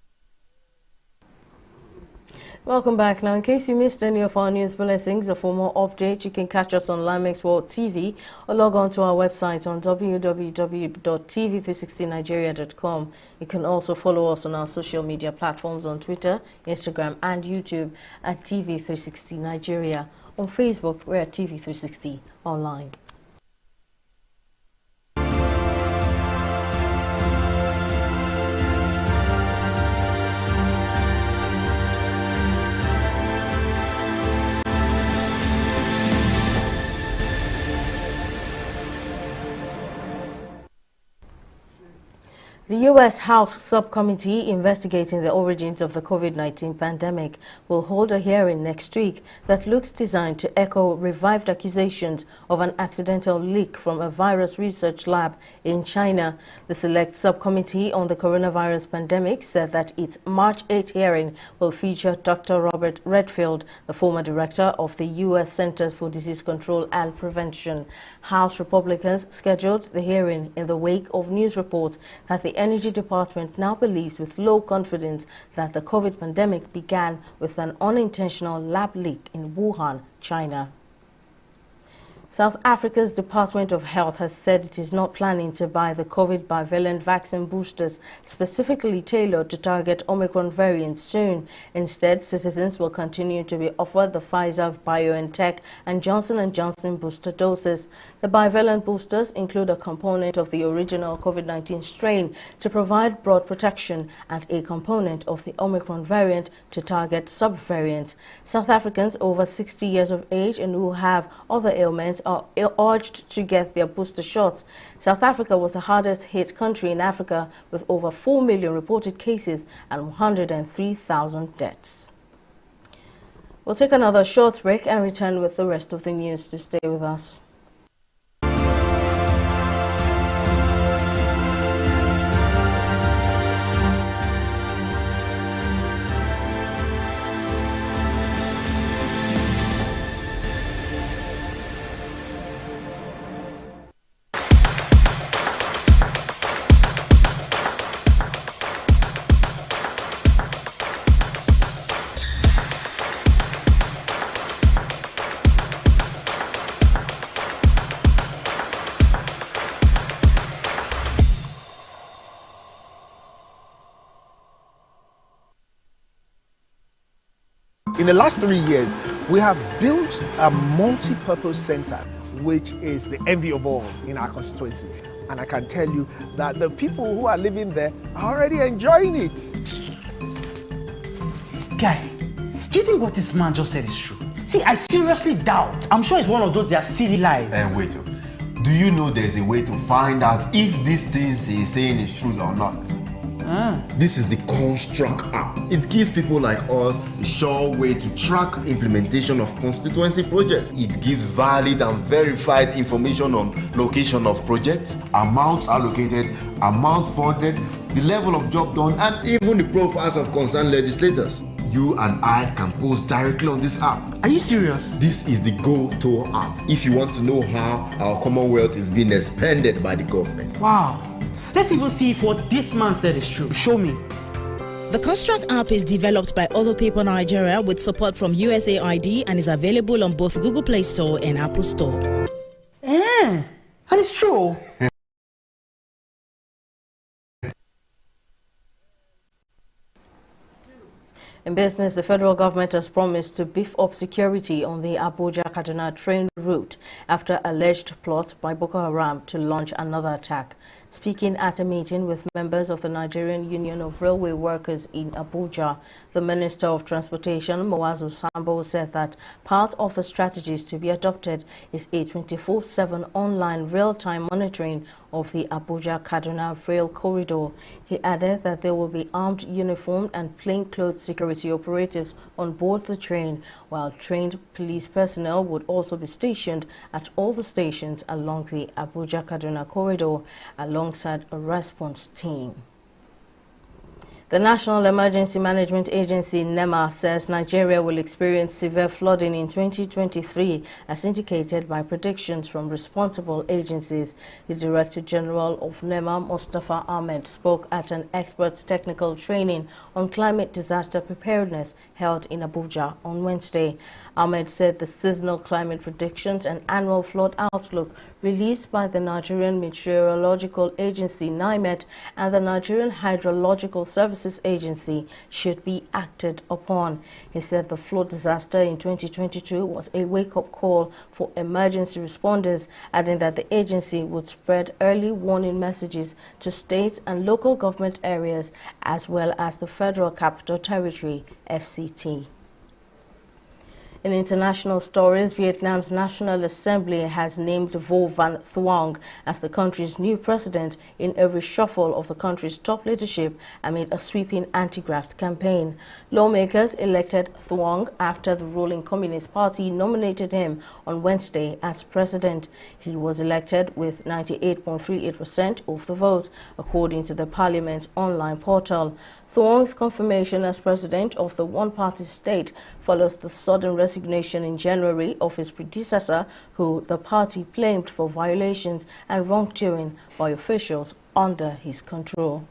Welcome back. Now, in case you missed any of our news bulletins or for more updates, you can catch us on Limex World TV or log on to our website on www.tv360nigeria.com. You can also follow us on our social media platforms on Twitter, Instagram and YouTube at TV360 Nigeria. On Facebook, we're at TV360 Online. The U.S. House Subcommittee investigating the origins of the COVID-19 pandemic will hold a hearing next week that looks designed to echo revived accusations of an accidental leak from a virus research lab in China. The Select Subcommittee on the Coronavirus Pandemic said that its March 8 hearing will feature Dr. Robert Redfield, the former director of the U.S. Centers for Disease Control and Prevention. House Republicans scheduled the hearing in the wake of news reports that the Energy Department now believes with low confidence that the COVID pandemic began with an unintentional lab leak in Wuhan, China. South Africa's Department of Health has said it is not planning to buy the COVID bivalent vaccine boosters specifically tailored to target Omicron variants soon. Instead, citizens will continue to be offered the Pfizer, BioNTech and Johnson & Johnson booster doses. The bivalent boosters include a component of the original COVID-19 strain to provide broad protection and a component of the Omicron variant to target subvariants. South Africans over 60 years of age and who have other ailments are urged to get their booster shots. South Africa was the hardest hit country in Africa with over 4 million reported cases and 103,000 deaths. We'll take another short break and return with the rest of the news. To stay with us. In the last 3 years, we have built a multi-purpose center, which is the envy of all in our constituency. And I can tell you that the people who are living there are already enjoying it. Guy, do you think what this man just said is true? See, I seriously doubt. I'm sure it's one of those their silly lies. Wait, do you know there's a way to find out if these things he's saying is true or not? This is the Construct app. It gives people like us a sure way to track implementation of constituency projects. It gives valid and verified information on location of projects, amounts allocated, amount funded, the level of job done, and even the profiles of concerned legislators. You and I can post directly on this app. Are you serious? This is the Go-To app if you want to know how our Commonwealth is being expanded by the government. Wow. Let's even see if what this man said is true. Show me. The Construct app is developed by Other People Nigeria with support from USAID and is available on both Google Play Store and Apple Store. And it's true. In business, the federal government has promised to beef up security on the Abuja-Kaduna train route after alleged plot by Boko Haram to launch another attack. Speaking at a meeting with members of the Nigerian Union of Railway Workers in Abuja, the Minister of Transportation, Moazu Sambo, said that part of the strategies to be adopted is a 24/7 online real-time monitoring of the Abuja-Kaduna rail corridor. He added that there will be armed, uniformed and plainclothes security operatives on board the train, while trained police personnel would also be stationed at all the stations along the Abuja-Kaduna corridor, alongside a response team. The National Emergency Management Agency, NEMA, says Nigeria will experience severe flooding in 2023, as indicated by predictions from responsible agencies. The Director General of NEMA, Mustafa Ahmed, spoke at an experts technical training on climate disaster preparedness held in Abuja on Wednesday. Ahmed said the seasonal climate predictions and annual flood outlook released by the Nigerian Meteorological Agency, NIMET, and the Nigerian Hydrological Services Agency should be acted upon. He said the flood disaster in 2022 was a wake-up call for emergency responders, adding that the agency would spread early warning messages to state and local government areas as well as the Federal Capital Territory, FCT. In international stories, Vietnam's National Assembly has named Vo Van Thuong as the country's new president in a reshuffle of the country's top leadership amid a sweeping anti-graft campaign. Lawmakers elected Thuong after the ruling Communist Party nominated him on Wednesday as president. He was elected with 98.38% of the vote, according to the parliament's online portal. Thuong's confirmation as president of the one-party state follows the sudden resignation in January of his predecessor, who the party blamed for violations and wrongdoing by officials under his control.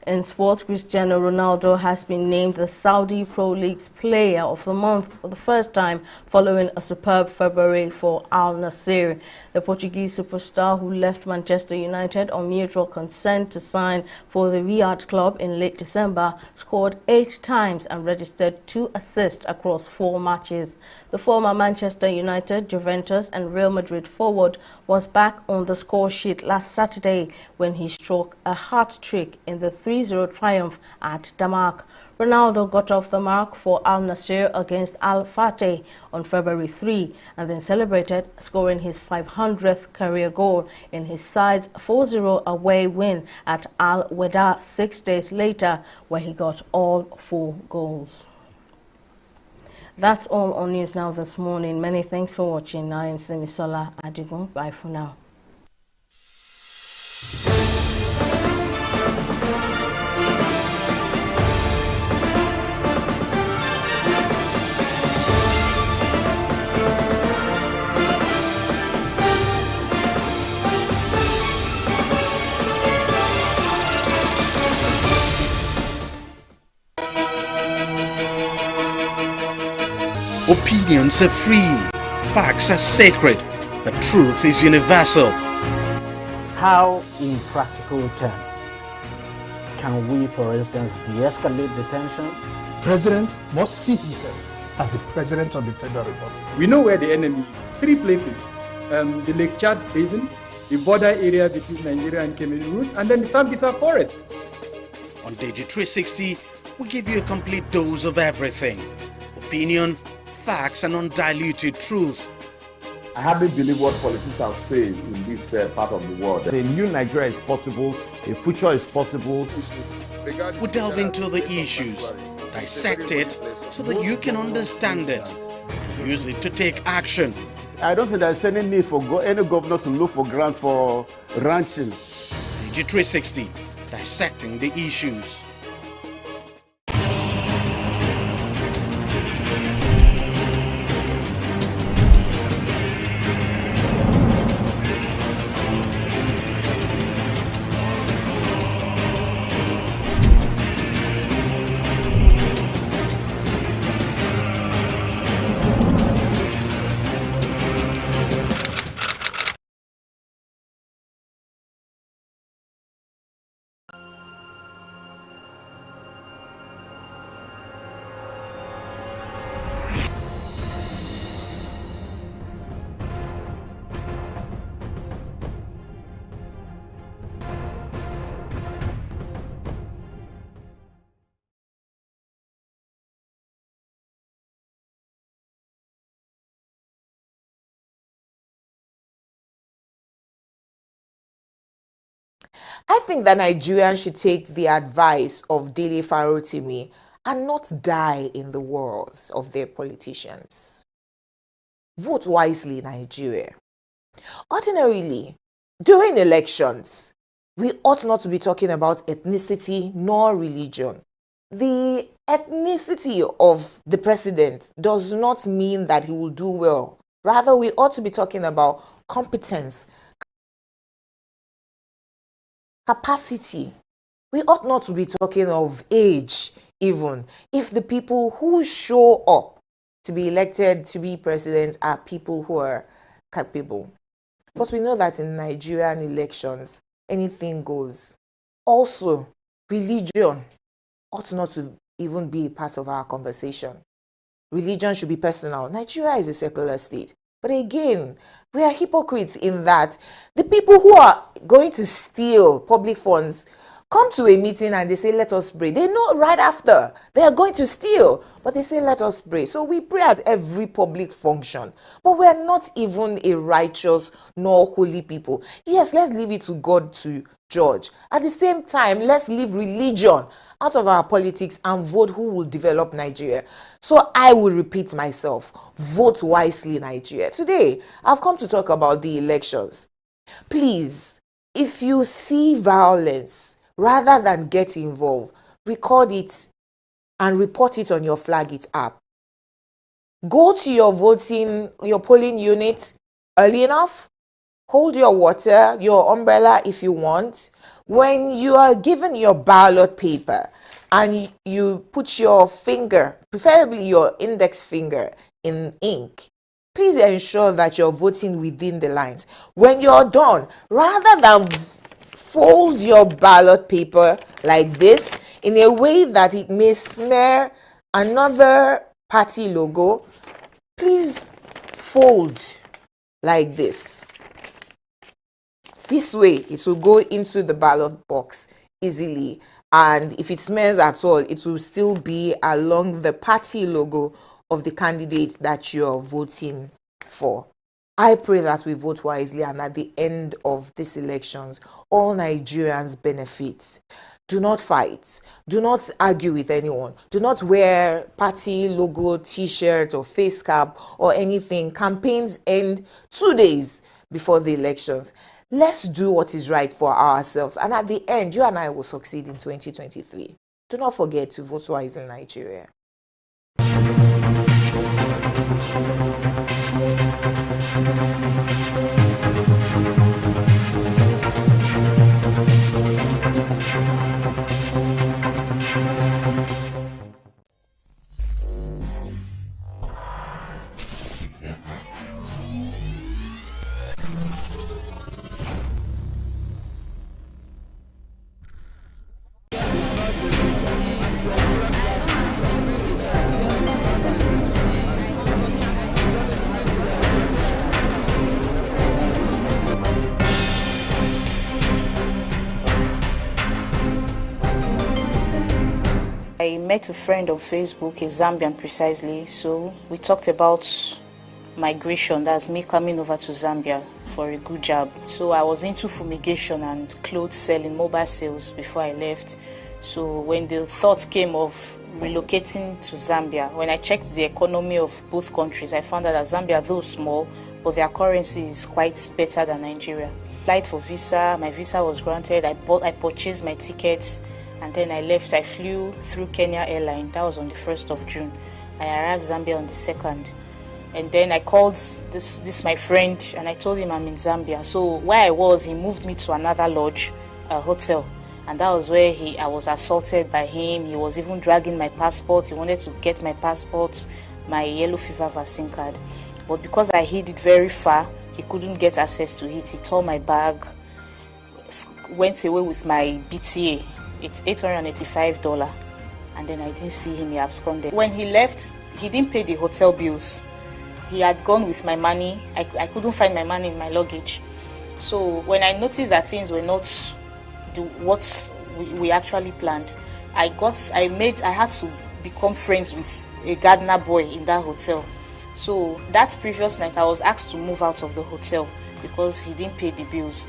In sports, Cristiano Ronaldo has been named the Saudi Pro League's Player of the Month for the first time following a superb February for Al Nassr. The Portuguese superstar, who left Manchester United on mutual consent to sign for the Riyadh club in late December, scored 8 times and registered 2 assists across 4 matches. The former Manchester United, Juventus and Real Madrid forward was back on the score sheet last Saturday when he struck a hat-trick in the 3-0 triumph at Damak. Ronaldo got off the mark for Al Nassr against Al Fateh on February 3 and then celebrated, scoring his 500th career goal in his side's 4-0 away win at Al Weda 6 days later, where he got all 4 goals. That's all on News Now this morning. Many thanks for watching. I am Simisola Adigun. Bye for now. Opinions are free, facts are sacred, the truth is universal. How, in practical terms, can we, for instance, de-escalate the tension? President must see himself as the president of the Federal Republic. We know where the enemy is. 3 places. The Lake Chad Basin, the border area between Nigeria and Cameroon, and then the Sambisa Forest. On TV360, we give you a complete dose of everything. Opinion, facts and undiluted truth. I hardly believe what politicians say in this part of the world. A new Nigeria is possible, a future is possible. We delve into the issues, dissect it so that you can understand it, use it to take action. I don't think there's any need for any governor to look for grant for ranching. TV360, dissecting the issues. I think that Nigerians should take the advice of Dele Farotimi and not die in the wars of their politicians. Vote wisely, Nigeria. Ordinarily, during elections, we ought not to be talking about ethnicity nor religion. The ethnicity of the president does not mean that he will do well. Rather, we ought to be talking about competence, capacity. We ought not to be talking of age even if the people who show up to be elected to be president are people who are capable. But we know that in Nigerian elections, anything goes. Also, religion ought not to even be a part of our conversation. Religion should be personal. Nigeria is a secular state. But again, we are hypocrites in that the people who are going to steal public funds come to a meeting and they say, let us pray. They know right after they are going to steal, but they say, let us pray. So we pray at every public function, but we are not even a righteous nor holy people. Yes, let's leave it to God to judge. At the same time, let's leave religion out of our politics and vote who will develop Nigeria. So I will repeat myself, vote wisely, Nigeria. Today, I've come to talk about the elections. Please, if you see violence, rather than get involved, record it and report it on your Flag It app. Go to your polling unit early enough. hold your water, your umbrella if you want. When you are given your ballot paper and you put your finger, preferably your index finger, in ink, please ensure that you're voting within the lines. When you're done, rather than fold your ballot paper like this in a way that it may smear another party logo, please fold like this. This way, it will go into the ballot box easily. And if it smears at all, it will still be along the party logo of the candidate that you're voting for. I pray that we vote wisely, and at the end of these elections, all Nigerians benefit. Do not fight. Do not argue with anyone. Do not wear party logo t-shirt or face cap or anything. Campaigns end 2 days before the elections. Let's do what is right for ourselves. And at the end, you and I will succeed in 2023. Do not forget to vote wise in Nigeria. I met a friend on Facebook, a Zambian precisely, so we talked about migration, that's me coming over to Zambia for a good job. So I was into fumigation and clothes selling, mobile sales before I left. So when the thought came of relocating to Zambia, when I checked the economy of both countries, I found out that Zambia, though small, but their currency is quite better than Nigeria. Applied for visa, my visa was granted, I purchased my tickets, and then I left. I flew through Kenya Airline. That was on the 1st of June. I arrived Zambia on the 2nd. And then I called this my friend, and I told him I'm in Zambia. So where I was, he moved me to another lodge, a hotel. And that was where I was assaulted by him. He was even dragging my passport. He wanted to get my passport, my yellow fever vaccine card. But because I hid it very far, he couldn't get access to it. He tore my bag, went away with my BTA. It's $885, and then I didn't see him. He absconded. When he left, he didn't pay the hotel bills. He had gone with my money. I couldn't find my money in my luggage. So when I noticed that things were not what we actually planned, I had to become friends with a gardener boy in that hotel. So that previous night, I was asked to move out of the hotel because he didn't pay the bills.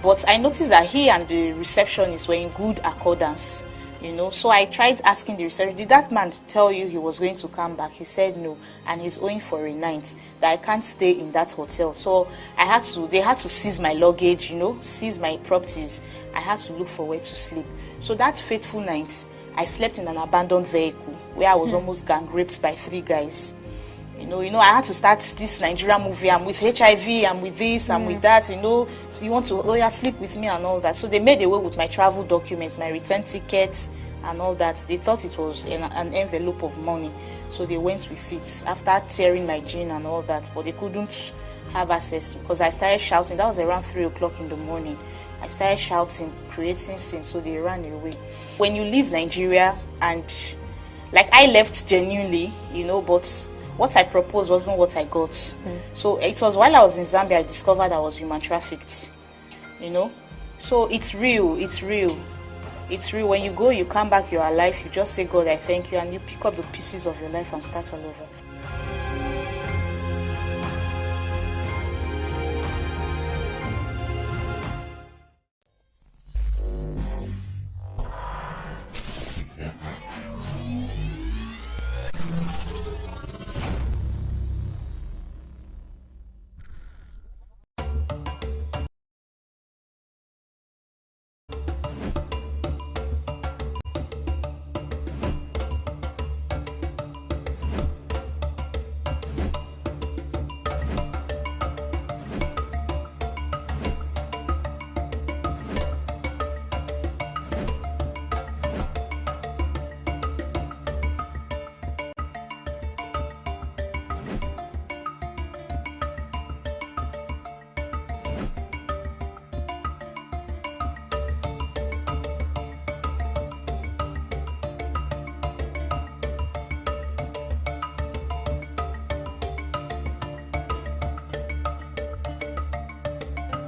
But I noticed that he and the receptionist were in good accordance, So I tried asking the receptionist, did that man tell you he was going to come back? He said no, and he's owing for a night, that I can't stay in that hotel. So they had to seize my luggage, seize my properties. I had to look for where to sleep. So that fateful night, I slept in an abandoned vehicle where I was almost gang raped by 3 guys. I had to start this Nigerian movie. I'm with HIV, I'm with this, I'm with that, So you want to, sleep with me and all that. So they made away with my travel documents, my return tickets and all that. They thought it was an envelope of money. So they went with it after tearing my jean and all that. But they couldn't have access to, because I started shouting. That was around 3 o'clock in the morning. I started shouting, creating scenes, so they ran away. When you leave Nigeria, and I left genuinely, but what I proposed wasn't what I got. So it was while I was in Zambia I discovered I was human trafficked. So it's real. When you go, you come back, you're alive, you just say, God, I thank you, and you pick up the pieces of your life and start all over.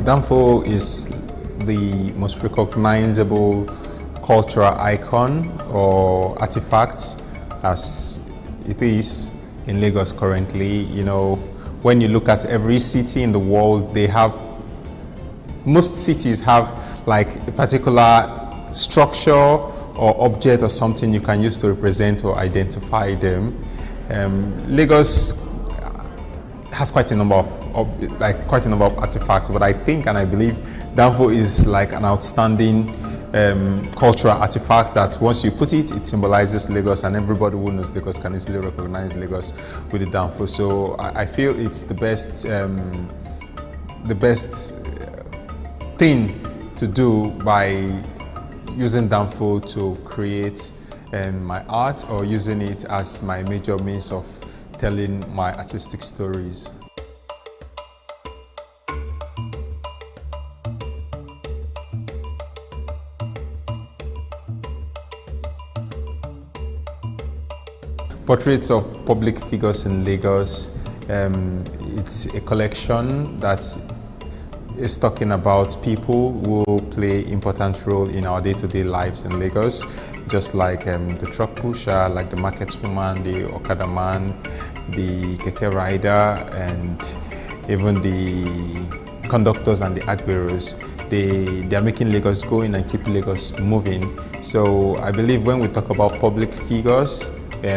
Danfo is the most recognizable cultural icon or artifact as it is in Lagos currently. You know, when you look at every city in the world, most cities have like a particular structure or object or something you can use to represent or identify them. Lagos has quite a number of artifacts, but I think and I believe Danfo is like an outstanding cultural artifact that once you put it, it symbolizes Lagos, and everybody who knows Lagos can easily recognize Lagos with the Danfo. So I feel it's the best thing to do by using Danfo to create my art, or using it as my major means of telling my artistic stories. Portraits of public figures in Lagos. It's a collection that is talking about people who play important role in our day-to-day lives in Lagos, just like the truck pusher, like the market woman, the Okada man, the keke rider, and even the conductors and the agberos. They are making Lagos going and keep Lagos moving. So I believe when we talk about public figures,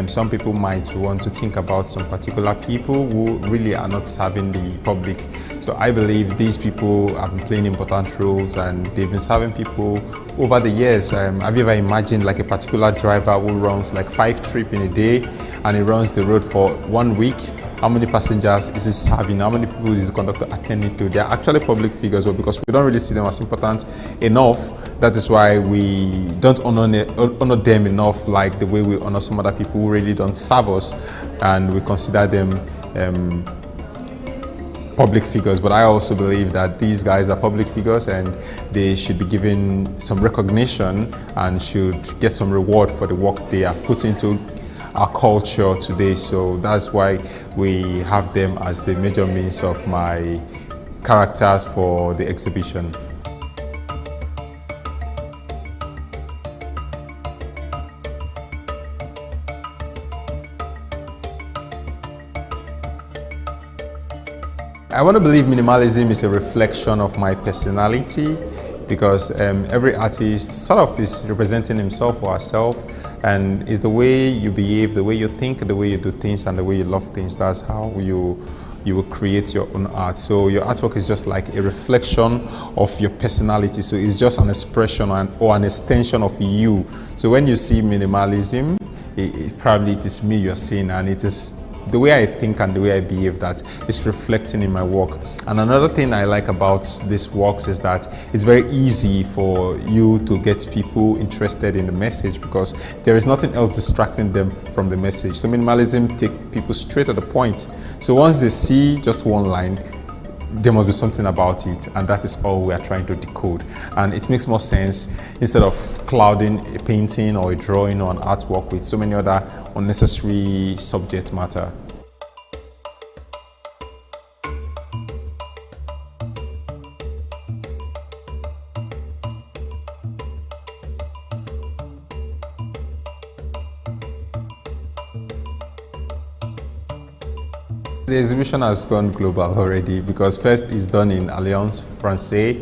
some people might want to think about some particular people who really are not serving the public. So I believe these people have been playing important roles, and they've been serving people over the years. Have you ever imagined like a particular driver who runs like 5 trips in a day and he runs the road for 1 week? How many passengers is he serving? How many people is the conductor attending to? They are actually public figures, but because we don't really see them as important enough, that is why we don't honor them enough like the way we honor some other people who really don't serve us, and we consider them public figures. But I also believe that these guys are public figures and they should be given some recognition and should get some reward for the work they have put into our culture today. So that's why we have them as the major means of my characters for the exhibition. I want to believe minimalism is a reflection of my personality, because every artist sort of is representing himself or herself, and it's the way you behave, the way you think, the way you do things, and the way you love things. That's how you will create your own art. So your artwork is just like a reflection of your personality. So it's just an expression or an extension of you. So when you see minimalism, probably it is me you're seeing, and it is the way I think and the way I behave that is reflecting in my work. And another thing I like about these works is that it's very easy for you to get people interested in the message, because there is nothing else distracting them from the message. So minimalism takes people straight to the point. So once they see just one line, there must be something about it, and that is all we are trying to decode. And it makes more sense instead of clouding a painting or a drawing or an artwork with so many other unnecessary subject matter. The exhibition has gone global already, because first it's done in Alliance Francaise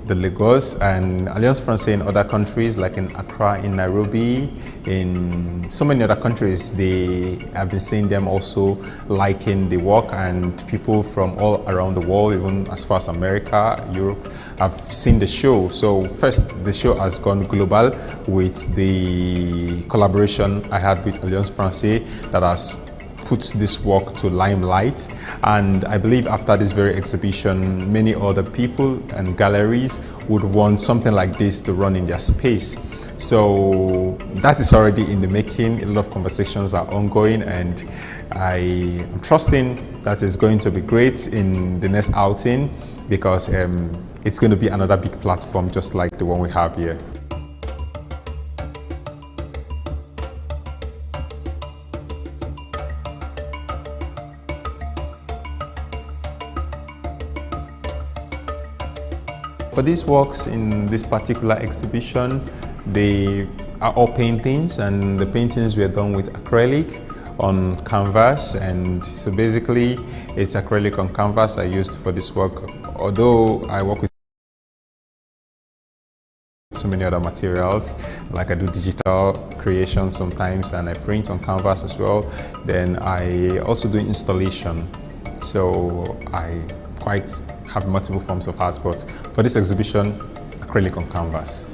de Lagos and Alliance Francaise in other countries like in Accra, in Nairobi, in so many other countries. They have been seeing them also liking the work, and people from all around the world, even as far as America, Europe, have seen the show. So first, the show has gone global with the collaboration I had with Alliance Francaise that has put this work to limelight, and I believe after this very exhibition, many other people and galleries would want something like this to run in their space. So that is already in the making. A lot of conversations are ongoing, and I am trusting that it's going to be great in the next outing, because it's going to be another big platform just like the one we have here. For these works in this particular exhibition, they are all paintings, and the paintings were done with acrylic on canvas. And so basically it's acrylic on canvas I used for this work, although I work with so many other materials, like I do digital creation sometimes, and I print on canvas as well. Then I also do installation, so I quite have multiple forms of art, but for this exhibition, acrylic on canvas.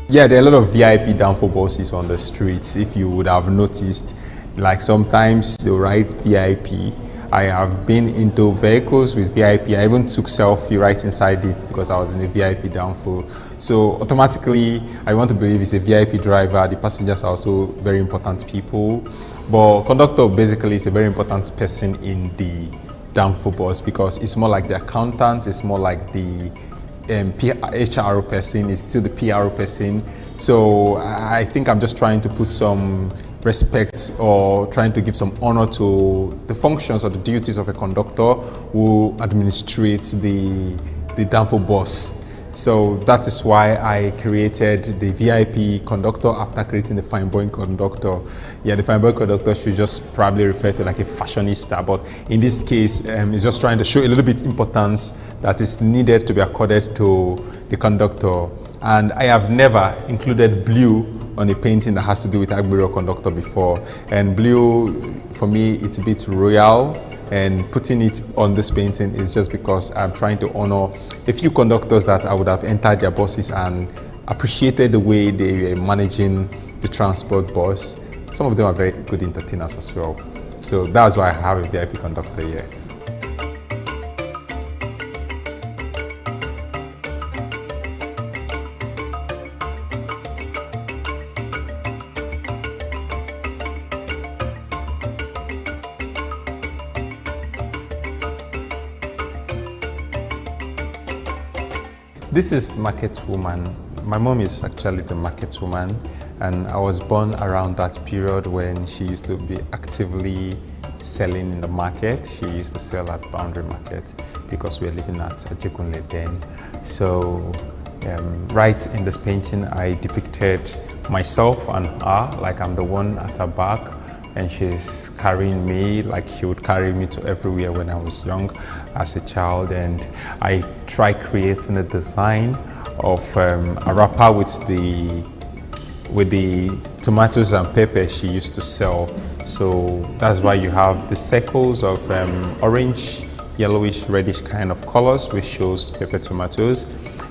Yeah, there are a lot of VIP downfall buses on the streets. If you would have noticed, like sometimes they write VIP. I have been into vehicles with VIP. I even took selfie right inside it because I was in a VIP downfall. So automatically, I want to believe it's a VIP driver. The passengers are also very important people. But conductor basically is a very important person in the downfall bus because it's more like the accountant, it's more like the HR person, is still the PR person. So I think I'm just trying to put some respect or trying to give some honor to the functions or the duties of a conductor who administrates the downfall bus. So that is why I created the VIP conductor after creating the fine boy conductor. Yeah, the fine boy conductor should just probably refer to like a fashionista, but in this case, it's just trying to show a little bit importance that is needed to be accorded to the conductor. And I have never included blue on a painting that has to do with Agbero conductor before. And blue, for me, it's a bit royal. And putting it on this painting is just because I'm trying to honor a few conductors that I would have entered their buses and appreciated the way they were managing the transport bus. Some of them are very good entertainers as well. So that's why I have a VIP conductor here. This is Market Woman. My mom is actually the market woman, and I was born around that period when she used to be actively selling in the market. She used to sell at Boundary Market because we were living at Ajegunle then. So right in this painting, I depicted myself and her, like I'm the one at her back, and she's carrying me like she would carry me to everywhere when I was young as a child. And I tried creating a design of a wrapper with the tomatoes and pepper she used to sell. So that's why you have the circles of orange, yellowish, reddish kind of colors, which shows pepper tomatoes.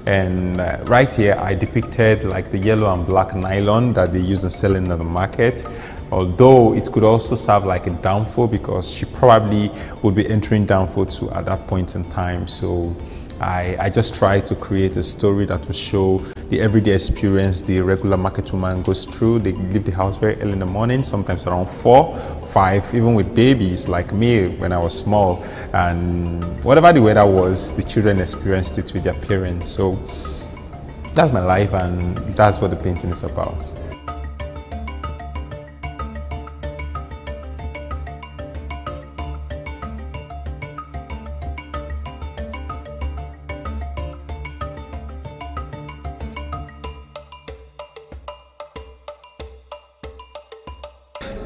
And right here I depicted like the yellow and black nylon that they use in selling in the market. Although it could also serve like a downfall because she probably would be entering downfall too at that point in time. So I just try to create a story that will show the everyday experience the regular market woman goes through. They leave the house very early in the morning, sometimes around 4, 5, even with babies like me when I was small. And whatever the weather was, the children experienced it with their parents. So that's my life, and that's what the painting is about.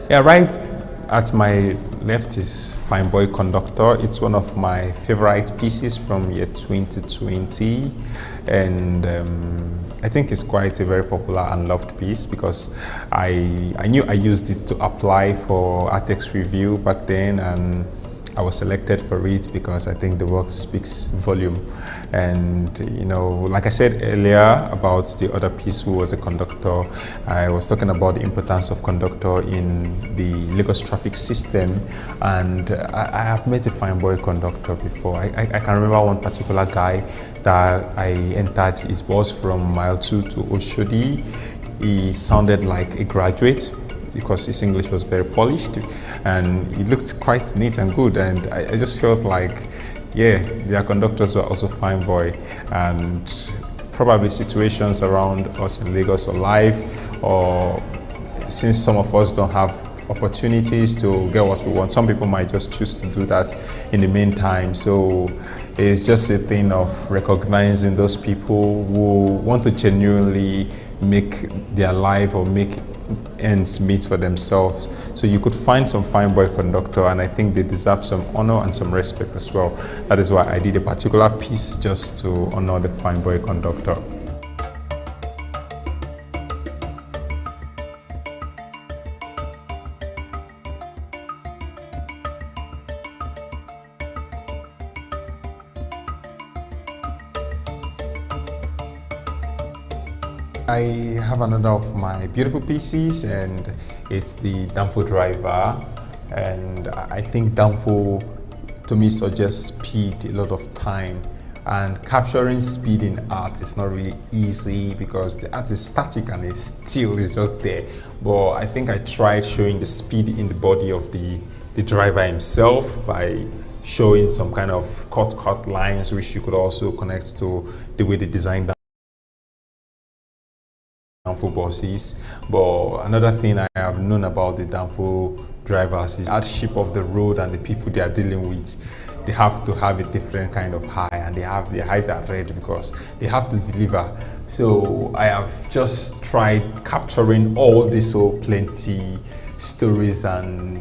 Yeah, right at my left is Fine Boy Conductor. It's one of my favorite pieces from year 2020, and I think it's quite a very popular and loved piece because I knew I used it to apply for Artex Review back then, and I was selected for it because I think the work speaks volume. And you know, like I said earlier about the other piece who was a conductor, I was talking about the importance of conductor in the Lagos traffic system, and I have met a fine boy conductor before. I can remember one particular guy that I entered his bus from mile 2 to Oshodi. He sounded like a graduate because his English was very polished and he looked quite neat and good, and I just felt like, yeah, their conductors were also fine boy, and probably situations around us in Lagos or life, or since some of us don't have opportunities to get what we want, some people might just choose to do that in the meantime. So it's just a thing of recognizing those people who want to genuinely make their life or make ends meet for themselves. So you could find some fine boy conductor, and I think they deserve some honor and some respect as well. That is why I did a particular piece just to honor the fine boy conductor. I have another of my beautiful pieces, and it's the Danfo driver. And I think Danfo to me suggests speed a lot of time, and capturing speed in art is not really easy because the art is static and it's still is just there. But I think I tried showing the speed in the body of the driver himself by showing some kind of cut lines, which you could also connect to the way they designed Danfo buses. But another thing I have known about the Danfo drivers is the hardship of the road and the people they are dealing with. They have to have a different kind of high, and their eyes are red because they have to deliver. So I have just tried capturing all these plenty stories and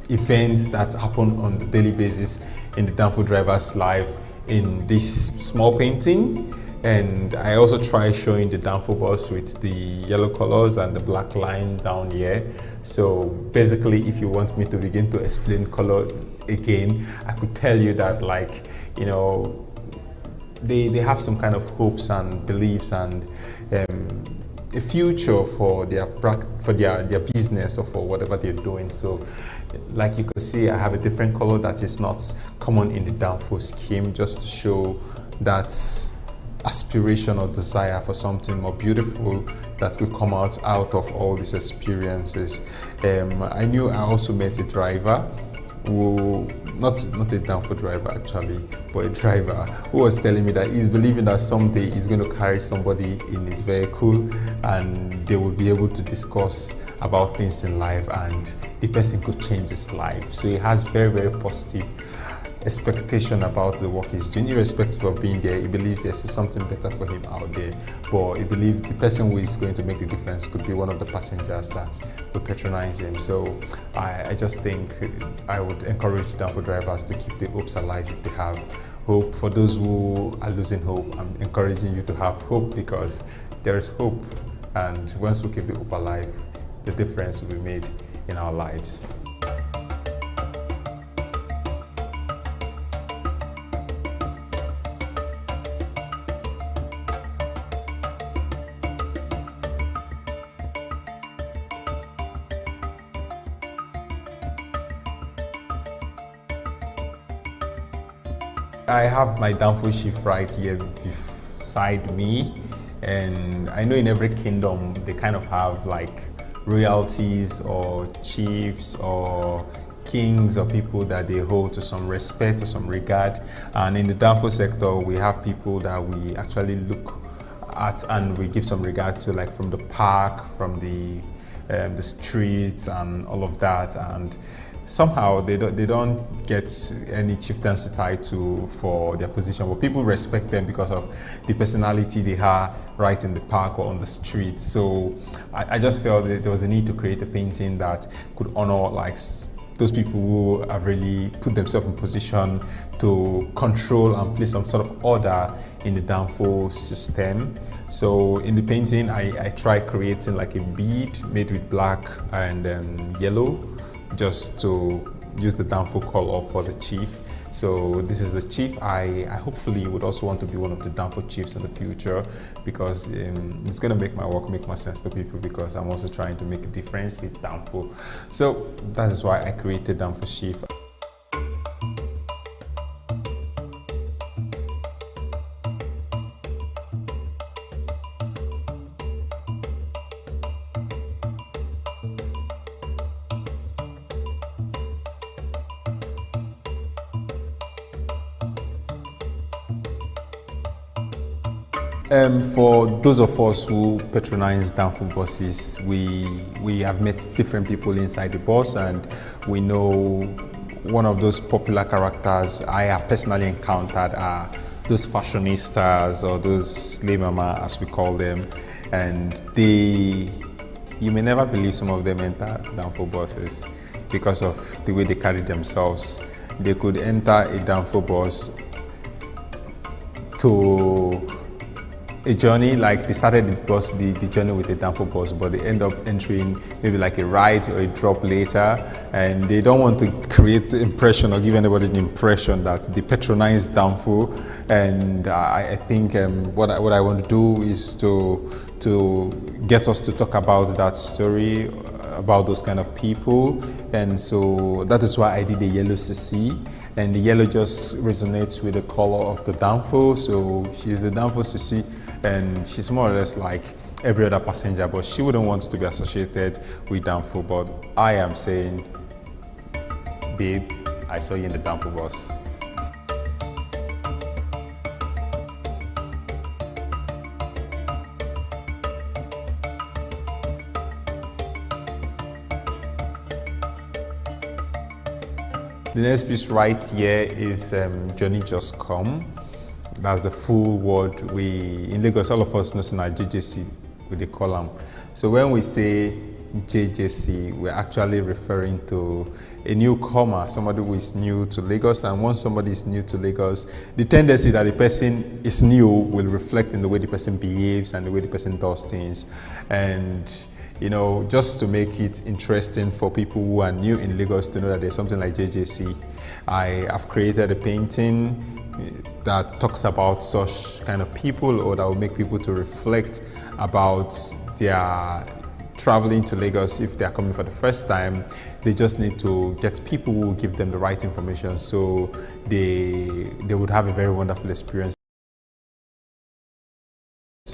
events that happen on the daily basis in the Danfo driver's life in this small painting. And I also try showing the Danfo bus with the yellow colors and the black line down here. So basically, if you want me to begin to explain color again, I could tell you that, like, you know, they have some kind of hopes and beliefs and a future for their business or for whatever they're doing. So like you can see, I have a different color that is not common in the Danfo scheme, just to show that aspiration or desire for something more beautiful that could come out of all these experiences. I knew I also met a driver who, not a Danfo driver actually, but a driver who was telling me that he's believing that someday he's going to carry somebody in his vehicle and they will be able to discuss about things in life and the person could change his life. So he has very, very positive expectation about the work he's doing, irrespective of being there. He believes there's something better for him out there, but he believes the person who is going to make the difference could be one of the passengers that will patronize him. So I just think I would encourage Danfo drivers to keep the hopes alive if they have hope. For those who are losing hope, I'm encouraging you to have hope, because there is hope, and once we keep the hope alive, the difference will be made in our lives. I have my Danfo chief right here beside me, and I know in every kingdom they kind of have like royalties or chiefs or kings or people that they hold to some respect or some regard. And in the Danfo sector, we have people that we actually look at and we give some regard to, like from the park, from the streets and all of that. And somehow they don't get any chieftaincy title for their position, but people respect them because of the personality they have right in the park or on the street. So I just felt that there was a need to create a painting that could honor like those people who have really put themselves in position to control and place some sort of order in the Danfo system. So in the painting, I tried creating like a bead made with black and yellow, just to use the Danfo color for the chief. So this is the chief. I hopefully would also want to be one of the Danfo chiefs in the future, because it's going to make my work make more sense to people, because I'm also trying to make a difference with Danfo. So that is why I created Danfo chief. For those of us who patronize Danfo buses, we have met different people inside the bus, and we know one of those popular characters I have personally encountered are those fashionistas or those slave mama, as we call them, and you may never believe some of them enter Danfo buses because of the way they carry themselves. They could enter a Danfo bus to a journey, like they started the journey with a Danfo bus, but they end up entering maybe like a ride or a drop later, and they don't want to create the impression or give anybody the impression that they patronize Danfo. And I think what I want to do is to get us to talk about that story, about those kind of people. And so that is why I did the yellow CC, and the yellow just resonates with the color of the Danfo. So she's the Danfo CC, and she's more or less like every other passenger, but she wouldn't want to be associated with Danfo. But I am saying, babe, I saw you in the Danfo bus. The next piece right here is Johnny Just Come. That's the full word. In Lagos, all of us know JJC with the column. So when we say JJC, we're actually referring to a newcomer, somebody who is new to Lagos. And once somebody is new to Lagos, the tendency that the person is new will reflect in the way the person behaves and the way the person does things. And you know, just to make it interesting for people who are new in Lagos to know that there's something like JJC, I have created a painting that talks about such kind of people, or that will make people to reflect about their traveling to Lagos. If they are coming for the first time, they just need to get people who will give them the right information, so they would have a very wonderful experience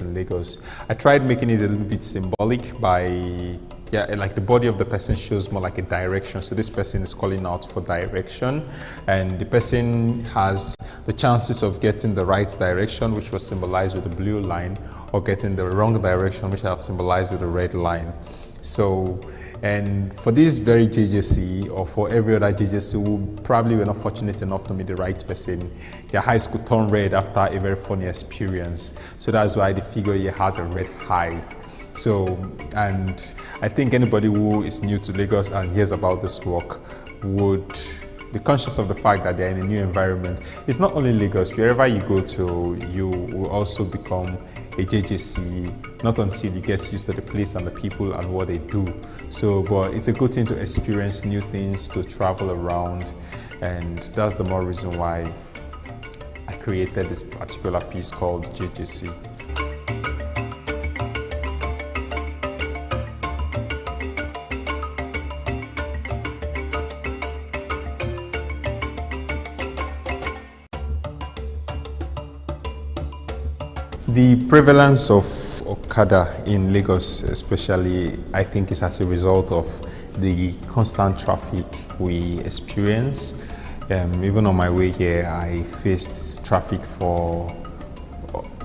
in Lagos. I tried making it a little bit symbolic by, like the body of the person shows more like a direction. So this person is calling out for direction, and the person has the chances of getting the right direction, which was symbolized with the blue line, or getting the wrong direction, which are symbolized with the red line. So, and for this very JJC, or for every other JJC who probably were not fortunate enough to meet the right person, their eyes could turn red after a very funny experience. So that's why the figure here has a red eyes. So, and I think anybody who is new to Lagos and hears about this work would be conscious of the fact that they're in a new environment. It's not only Lagos, wherever you go to, you will also become a JJC, not until you get used to the place and the people and what they do. So, but it's a good thing to experience new things, to travel around, and that's the more reason why I created this particular piece called JJC. The prevalence of Okada in Lagos especially, I think, is as a result of the constant traffic we experience. Even on my way here, I faced traffic for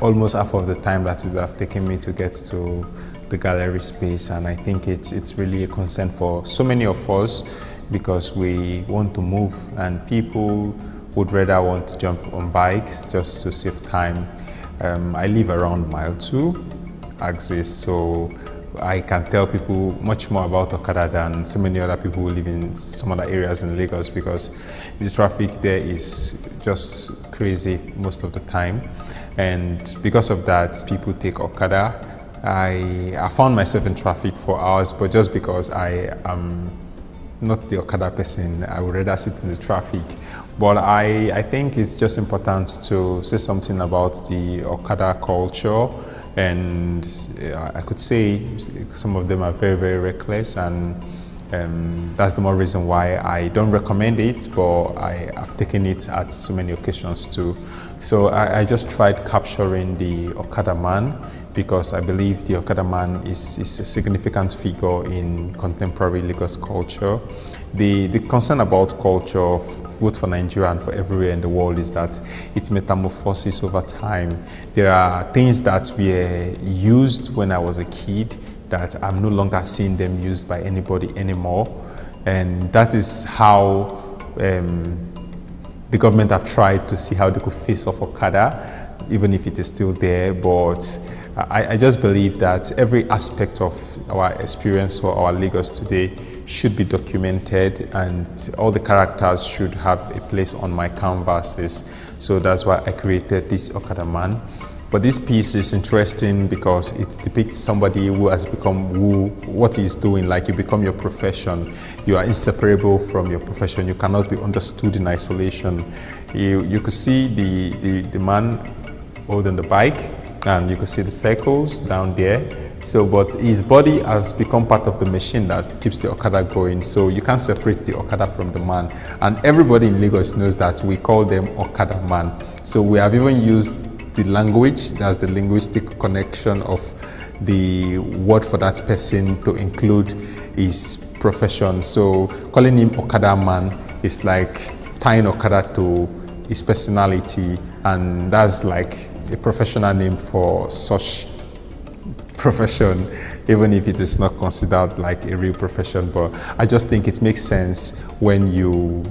almost half of the time that would have taken me to get to the gallery space, and I think it's really a concern for so many of us, because we want to move and people would rather want to jump on bikes just to save time. I live around mile 2 axis, so I can tell people much more about Okada than so many other people who live in some other areas in Lagos, because the traffic there is just crazy most of the time. And because of that, people take Okada. I found myself in traffic for hours, but just because I am not the Okada person, I would rather sit in the traffic. But I think it's just important to say something about the Okada culture, and I could say some of them are very, very reckless, and that's the more reason why I don't recommend it, but I have taken it at so many occasions too. So I just tried capturing the Okada man, because I believe the Okada man is a significant figure in contemporary Lagos culture. The concern about culture both for Nigeria and for everywhere in the world is that it metamorphoses over time. There are things that were used when I was a kid that I'm no longer seeing them used by anybody anymore. And that is how the government have tried to see how they could face off Okada, even if it is still there. But I just believe that every aspect of our experience or our Lagos today should be documented, and all the characters should have a place on my canvases. So that's why I created this Okada Man. But this piece is interesting because it depicts somebody who has become what he's doing, like you become your profession. You are inseparable from your profession. You cannot be understood in isolation. You could see the man holding the bike, and you could see the circles down there. So, but his body has become part of the machine that keeps the Okada going. So you can't separate the Okada from the man. And everybody in Lagos knows that we call them Okada Man. So we have even used the language, that's the linguistic connection of the word for that person to include his profession. So calling him Okada Man is like tying Okada to his personality, and that's like a professional name for such profession, even if it is not considered like a real profession. But I just think it makes sense when you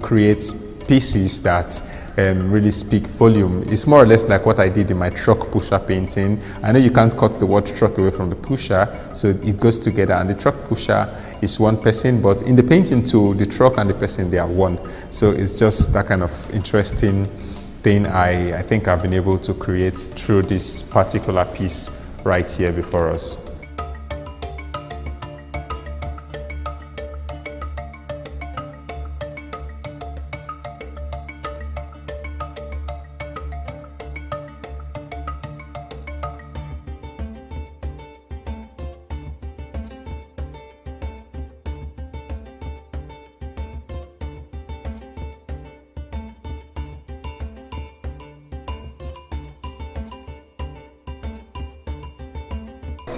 create pieces that really speak volume. It's more or less like what I did in my truck pusher painting. I know you can't cut the word truck away from the pusher, so it goes together, and the truck pusher is one person, but in the painting too, the truck and the person, they are one. So it's just that kind of interesting thing I think I've been able to create through this particular piece right here before us.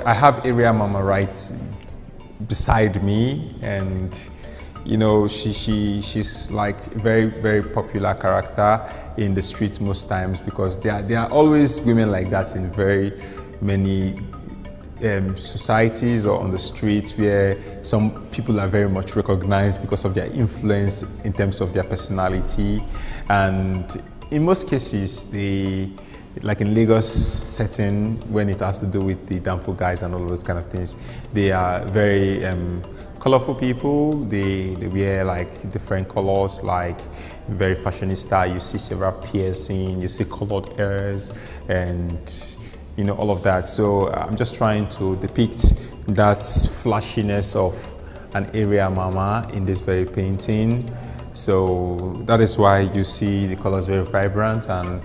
I have Area Mama right beside me, and you know, she's like a very, very popular character in the streets most times, because there are always women like that in very many societies or on the streets, where some people are very much recognized because of their influence in terms of their personality. And in most cases, like in Lagos setting, when it has to do with the Danfo guys and all those kind of things, they are very colorful people. They wear like different colors, like very fashionista. You see several piercing, you see colored hairs, and you know, all of that. So I'm just trying to depict that flashiness of an area mama in this very painting. So that is why you see the colors very vibrant and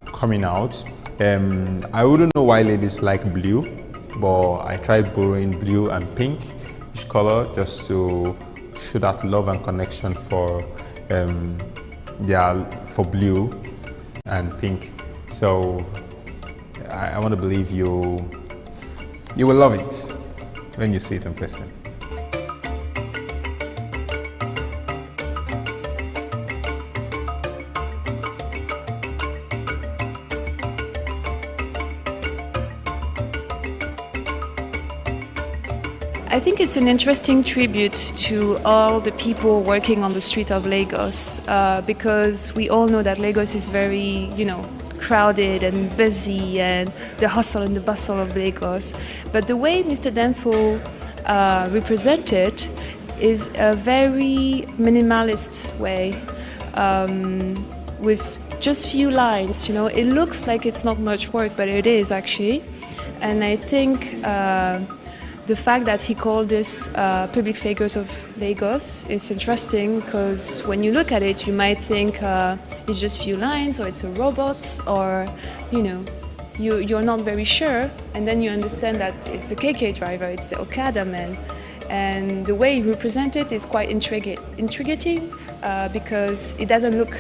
coming out. I wouldn't know why ladies like blue, but I tried borrowing blue and pink, each color, just to show that love and connection for for blue and pink. So I want to believe you will love it when you see it in person. I think it's an interesting tribute to all the people working on the street of Lagos, because we all know that Lagos is very, crowded and busy, and the hustle and the bustle of Lagos. But the way Mr. Danfo represented is a very minimalist way, with just few lines. It looks like it's not much work, but it is actually. And I think the fact that he called this public figures of Lagos is interesting, because when you look at it, you might think it's just few lines, or it's a robot, or you're not very sure, and then you understand that it's a KK driver, it's the Okada man, and the way he represented it is quite intriguing, because it doesn't look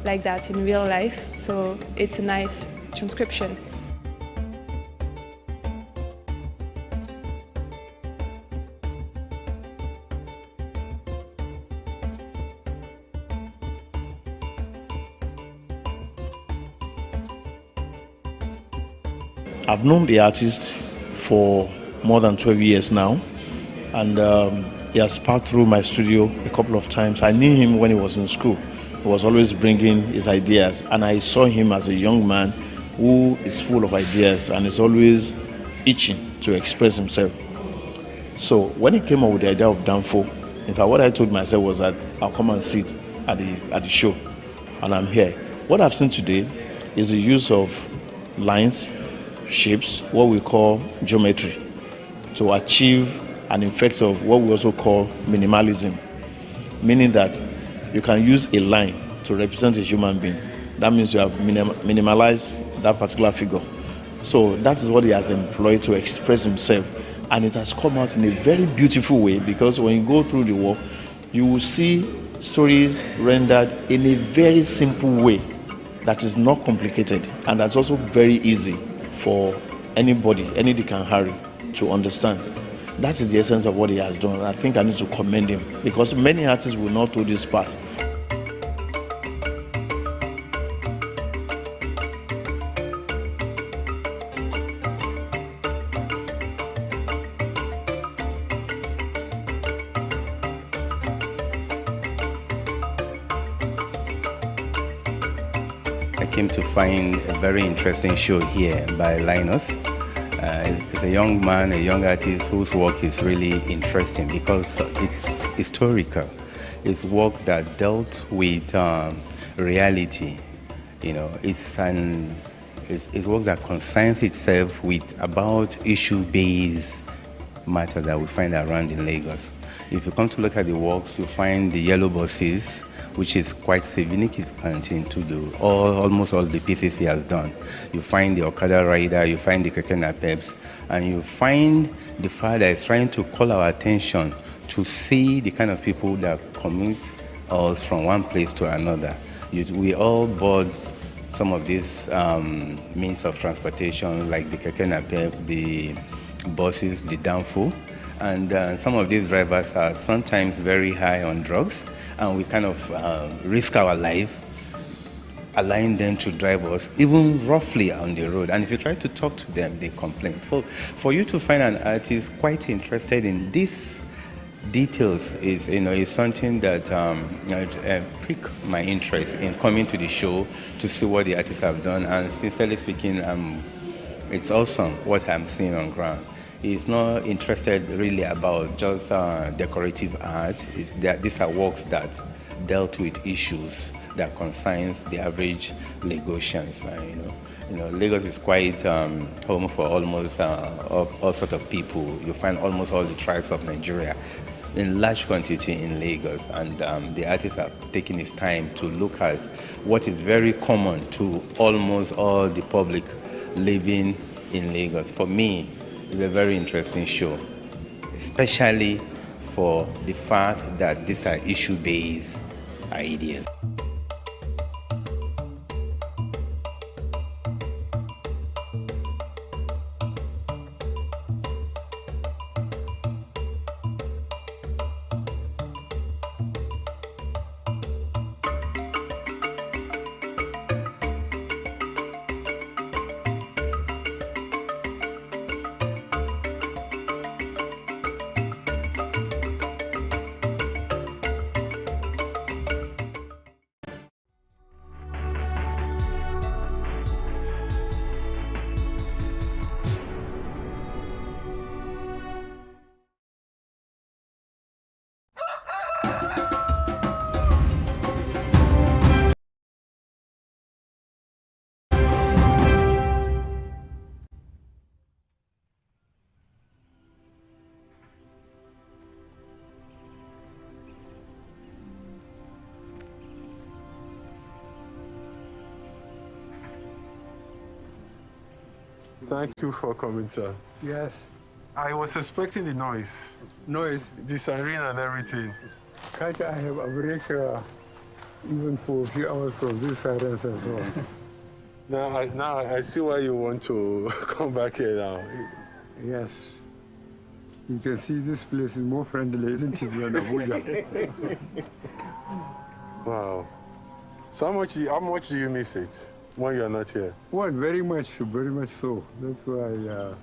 like that in real life, so it's a nice transcription. I've known the artist for more than 12 years now, and he has passed through my studio a couple of times. I knew him when he was in school. He was always bringing his ideas, and I saw him as a young man who is full of ideas and is always itching to express himself. So when he came up with the idea of Danfo, in fact, what I told myself was that I'll come and sit at the show, and I'm here. What I've seen today is the use of lines, shapes, what we call geometry, to achieve an effect of what we also call minimalism, meaning that you can use a line to represent a human being. That means you have minimalized that particular figure. So that is what he has employed to express himself, and it has come out in a very beautiful way, because when you go through the work, you will see stories rendered in a very simple way that is not complicated, and that's also very easy for anybody, any Dick and Harry, to understand. That is the essence of what he has done, and I think I need to commend him, because many artists will not do this part. I came to find a very interesting show here by Linus. It's a young man, a young artist whose work is really interesting because it's historical. It's work that dealt with reality. You know, it's work that concerns itself with about issue-based matter that we find around in Lagos. If you come to look at the works, you find the yellow buses, which is quite significant into almost all the pieces he has done. You find the Okada rider, you find the Keke Napeps, and you find the fact that it's trying to call our attention to see the kind of people that commute us from one place to another. We all board some of these means of transportation, like the Keke Napep, the buses, the Danfo, and some of these drivers are sometimes very high on drugs, and we kind of risk our life allowing them to drive us, even roughly on the road. And if you try to talk to them, they complain. For you to find an artist quite interested in these details is something that piqued my interest in coming to the show to see what the artists have done. And sincerely speaking, it's awesome what I'm seeing on ground. He's not interested really about just decorative art. These are works that dealt with issues that concerns the average Lagosians. Lagos is quite home for almost all sorts of people. You find almost all the tribes of Nigeria in large quantity in Lagos, and the artist have taken his time to look at what is very common to almost all the public living in Lagos. For me, it's a very interesting show, especially for the fact that these are issue-based ideas. Thank you for coming, sir. Yes. I was expecting the noise. Noise? The siren and everything. Can't I have a break even for a few hours from these sirens as well? Now I see why you want to come back here now. Yes. You can see this place is more friendly, isn't it, than Abuja? Wow. So how much do you miss it? when you're not here? Well, very much so. That's why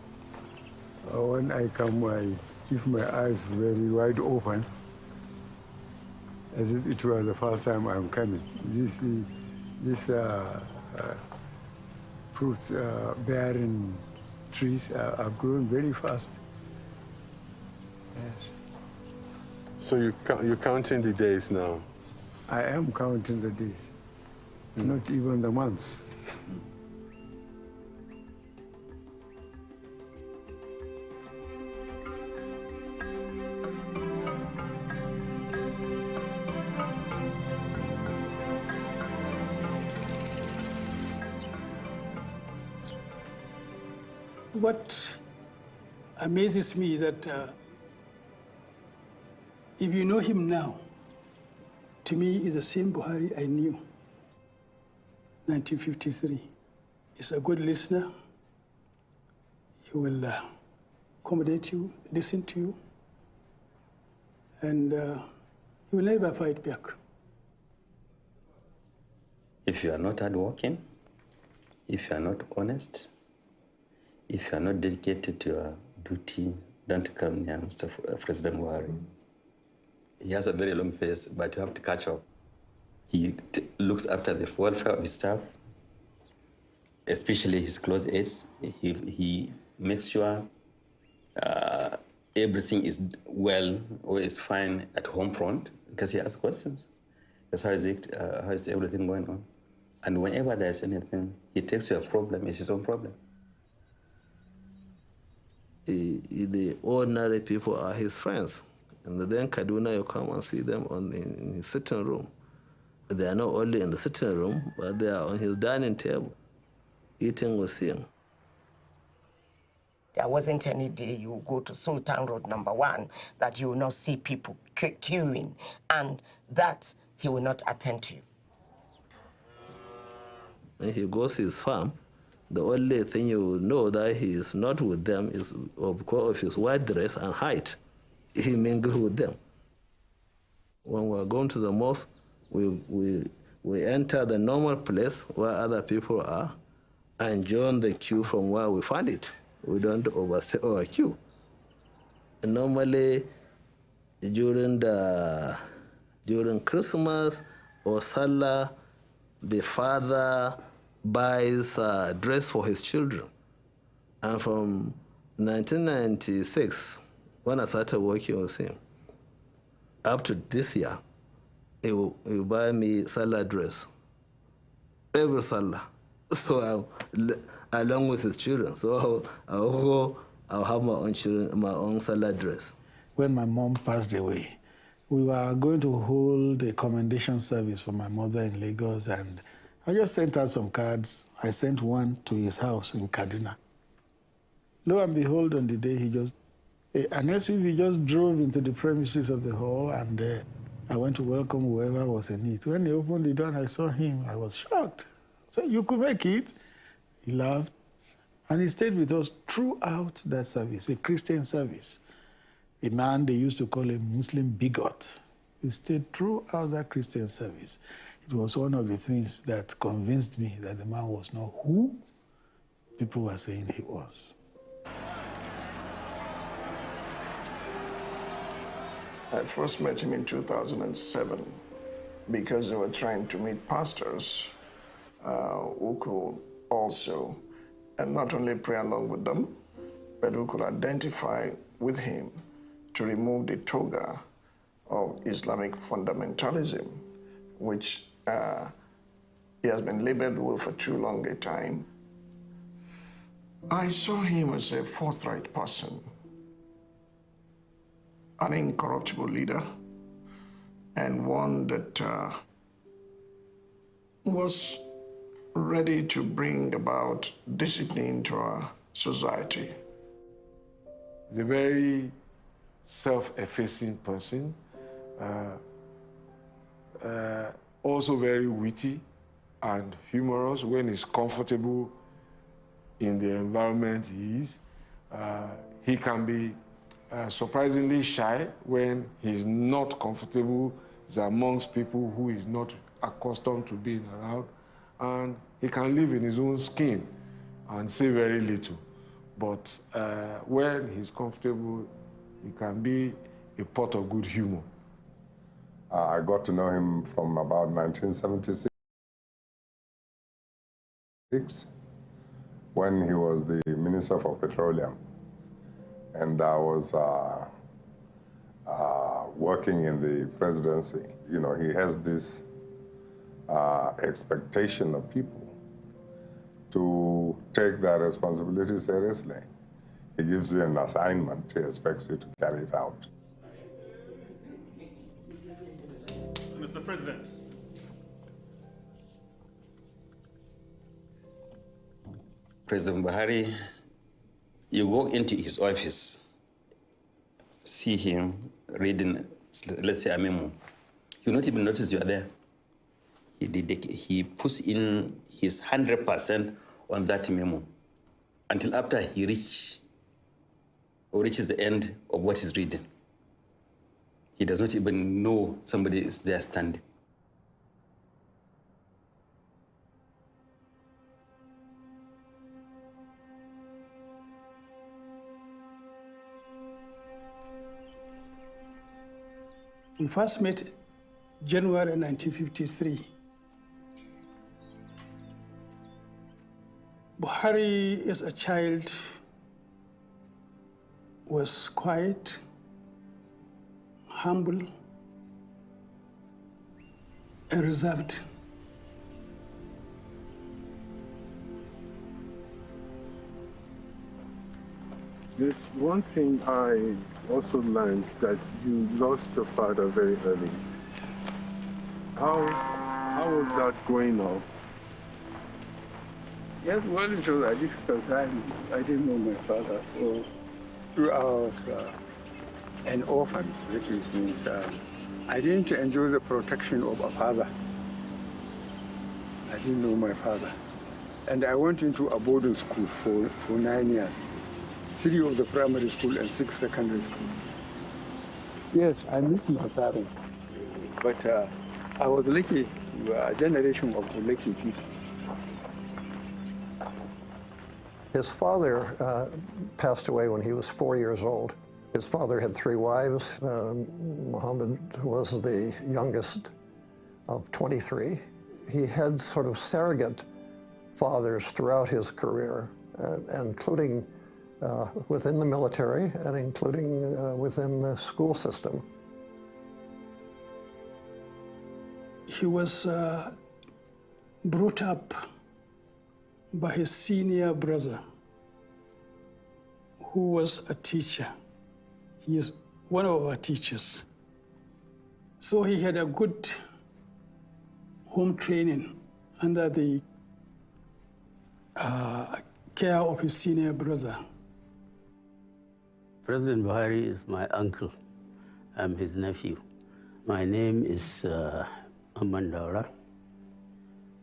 when I come, I keep my eyes very wide open, as if it was the first time I'm coming. This fruits bearing trees are growing very fast. Yes. So you're counting the days now? I am counting the days, not even the months. What amazes me is that if you know him now, to me, is the same Buhari I knew, 1953. He's a good listener. He will accommodate you, listen to you, and he will never fight back. If you are not hardworking, if you are not honest, if you are not dedicated to your duty, don't come near Mr. President Buhari. He has a very long face, but you have to catch up. He looks after the welfare of his staff, especially his close aides. He makes sure everything is well or is fine at home front, because he asks questions. That's how is everything going on? And whenever there's anything, he takes your problem as his own problem. The ordinary people are his friends. And then Kaduna, you come and see them in his sitting room. They are not only in the sitting room, but they are on his dining table, eating with him. There wasn't any day you go to Sultan Road #1 that you will not see people queuing, and that he will not attend to you. When he goes to his farm, the only thing you will know that he is not with them is because of his white dress and height. He mingles with them. When we're going to the mosque, we enter the normal place where other people are and join the queue from where we find it. We don't overstay our queue. And normally, during Christmas or Salah, the father buys a dress for his children. And from 1996, when I started working with him, up to this year, he will buy me Salah dress. Every Salah. So along with his children. So I'll have my own children, my own Salah dress. When my mom passed away, we were going to hold a commendation service for my mother in Lagos, and I just sent her some cards. I sent one to his house in Kaduna. Lo and behold, on the day an SUV just drove into the premises of the hall, and I went to welcome whoever was in it. When they opened the door and I saw him, I was shocked. So you could make it? He laughed. And he stayed with us throughout that service, a Christian service. A man they used to call a Muslim bigot. He stayed throughout that Christian service. It was one of the things that convinced me that the man was not who people were saying he was. I first met him in 2007 because they were trying to meet pastors who could also, and not only pray along with them, but who could identify with him to remove the toga of Islamic fundamentalism, which he has been labeled with for too long a time. I saw him as a forthright person, an incorruptible leader, and one that was ready to bring about discipline to our society. He's a very self-effacing person, also very witty and humorous when he's comfortable in the environment he is. He can be surprisingly shy when he's not comfortable. He's amongst people who is not accustomed to being around. and he can live in his own skin and say very little. But when he's comfortable, he can be a pot of good humor. I got to know him from about 1976 when he was the Minister for Petroleum. And I was working in the presidency. You know, he has this expectation of people to take their responsibility seriously. He gives you an assignment, he expects you to carry it out. Mr. President. President Buhari, you go into his office, see him reading, let's say, a memo. You not even notice you are there. He puts in his 100% on that memo until after he reaches the end of what he's reading. He does not even know somebody is there standing. We first met January 1953. Buhari, as a child, was quiet, humble, and reserved. There's one thing I also learned, that you lost your father very early. How was that growing up? Yes, well, it was a difficult time. I didn't know my father, so I was an orphan, which means I didn't enjoy the protection of a father. I didn't know my father. And I went into a boarding school for 9 years. 3 of the primary school and 6 secondary school. Yes, I miss my parents, but I was lucky. We were a generation of lucky people. His father passed away when he was 4 years old. His father had 3 wives. Muhammad was the youngest of 23. He had sort of surrogate fathers throughout his career, including within the military and including within the school system. He was brought up by his senior brother, who was a teacher. He is one of our teachers. So he had a good home training under the care of his senior brother. President Buhari is my uncle. I'm his nephew. My name is Amandaura.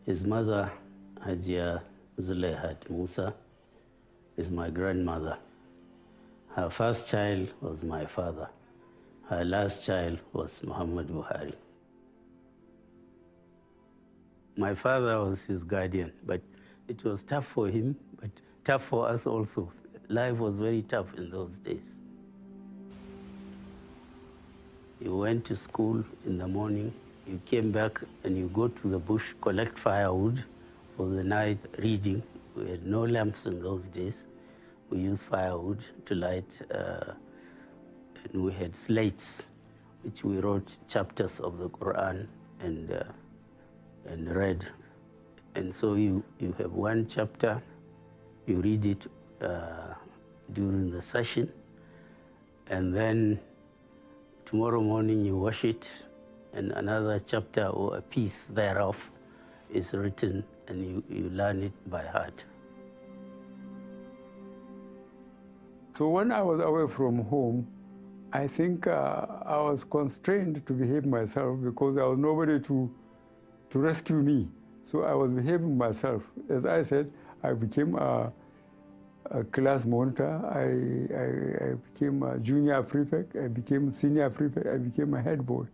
His mother, Hajia Zulehat Musa, is my grandmother. Her first child was my father. Her last child was Muhammad Buhari. My father was his guardian, but it was tough for him, but tough for us also. Life was very tough in those days. You went to school in the morning, you came back and you go to the bush, collect firewood for the night reading. We had no lamps in those days. We used firewood to light, and we had slates, which we wrote chapters of the Quran and read. And so you have one chapter, you read it during the session, and then tomorrow morning you wash it, and another chapter or a piece thereof is written, and you learn it by heart. So when I was away from home, I think I was constrained to behave myself because there was nobody to rescue me. So I was behaving myself. As I said, I became a class monitor, I became a junior prefect, I became senior prefect, I became a head boy.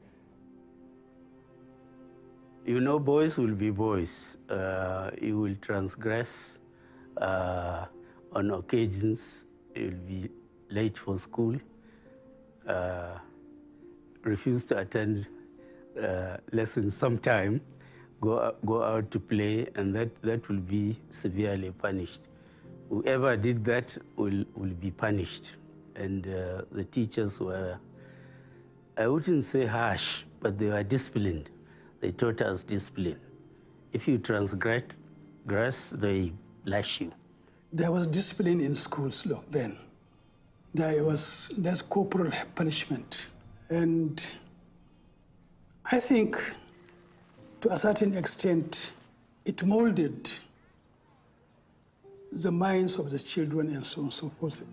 You know, boys will be boys. You will transgress on occasions. You will be late for school, refuse to attend lessons sometime, go out to play, and that will be severely punished. Whoever did that will be punished. And the teachers were, I wouldn't say harsh, but they were disciplined. They taught us discipline. If you transgress, they lash you. There was discipline in schools then. There's corporal punishment. And I think to a certain extent, it molded the minds of the children and so on and so forth.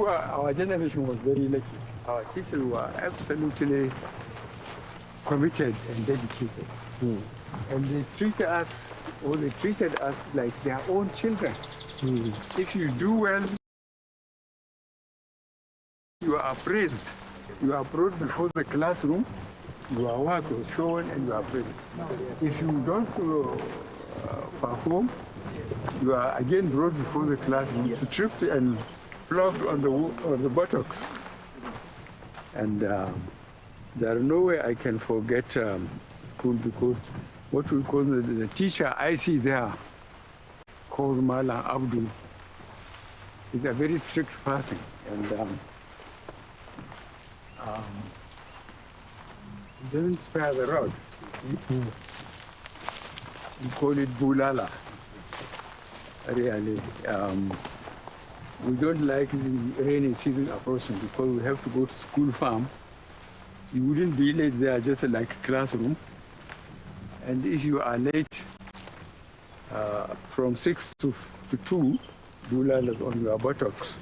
Our generation was very lucky. Our teachers were absolutely committed and dedicated. And they treated us like their own children. If you do well, you are praised. You are brought before the classroom, your work was shown and you are praised. If you don't perform, you are again brought before the classroom, stripped and flogged on the buttocks. And there is no way I can forget school, because what we call the teacher I see there, called Malam Abdul, is a very strict person. And he doesn't spare the rod. We call it Bulala. Really. We don't like the rainy season approaching because we have to go to school farm. You wouldn't be late there, just like a classroom. And if you are late from 6 to 2, Bulalas on your buttocks.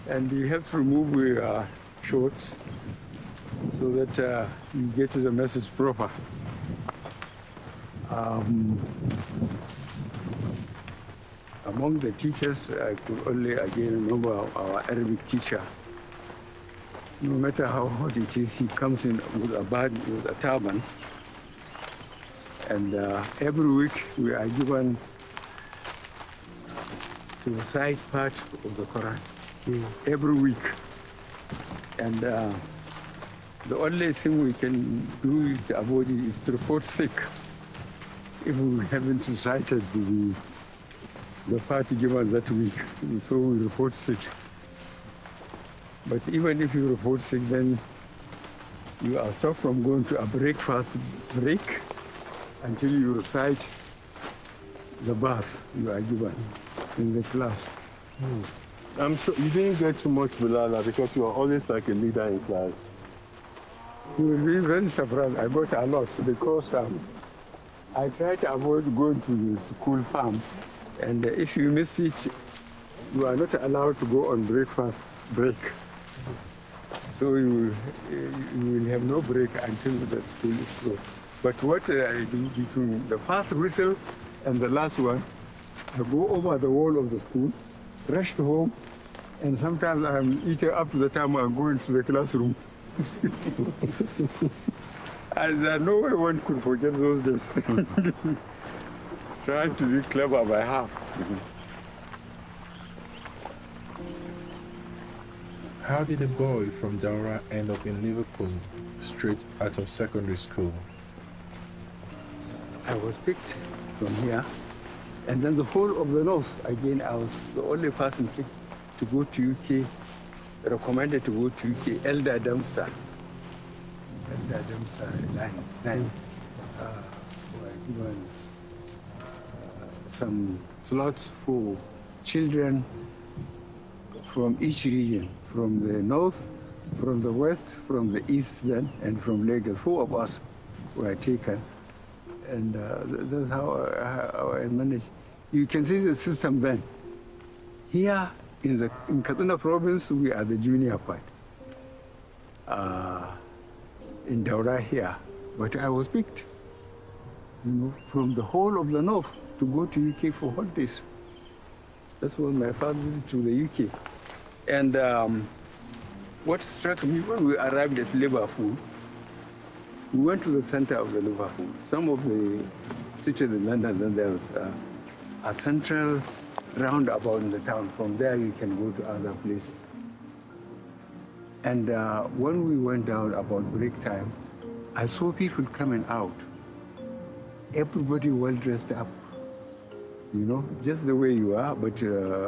And you have to remove your shorts so that you get to the message proper. Among the teachers, I could only again remember our Arabic teacher. No matter how hot it is, he comes in with a turban. And every week we are given to recite part of the Quran. Every week. And the only thing we can do to avoid it is to report sick if we haven't recited the party given that week. So we report sick. But even if you report sick, then you are stopped from going to a breakfast break until you recite the bath you are given in the class. I'm sure you didn't get too much Bilala because you are always like a leader in class. You will be very surprised. I got a lot because I try to avoid going to the school farm. And if you miss it, you are not allowed to go on breakfast break. So you will have no break until the school is closed. But what I do between the first whistle and the last one, I go over the wall of the school, rush to home, and sometimes I'm eating up to the time I'm going to the classroom. And no one could forget those days. Trying to be clever by half. How did a boy from Daura end up in Liverpool, straight out of secondary school? I was picked from here, and then the whole of the north, again, I was the only person picked to go to UK, recommended to go to UK, Elder Dempster. Elder Dempster line. Were given some slots for children from each region, from the north, from the west, from the east then, and from Lagos. 4 of us were taken. And that's how I managed. You can see the system then. Here in Kaduna province, we are the junior part. In Daura here, but I was picked, from the whole of the north to go to UK for holidays. That was my first visit to the UK. And what struck me when we arrived at Liverpool, we went to the center of the Liverpool. Some of the cities in London, then there was a central roundabout in the town. From there, you can go to other places. And when we went down about break time, I saw people coming out. Everybody well dressed up, you know, just the way you are, but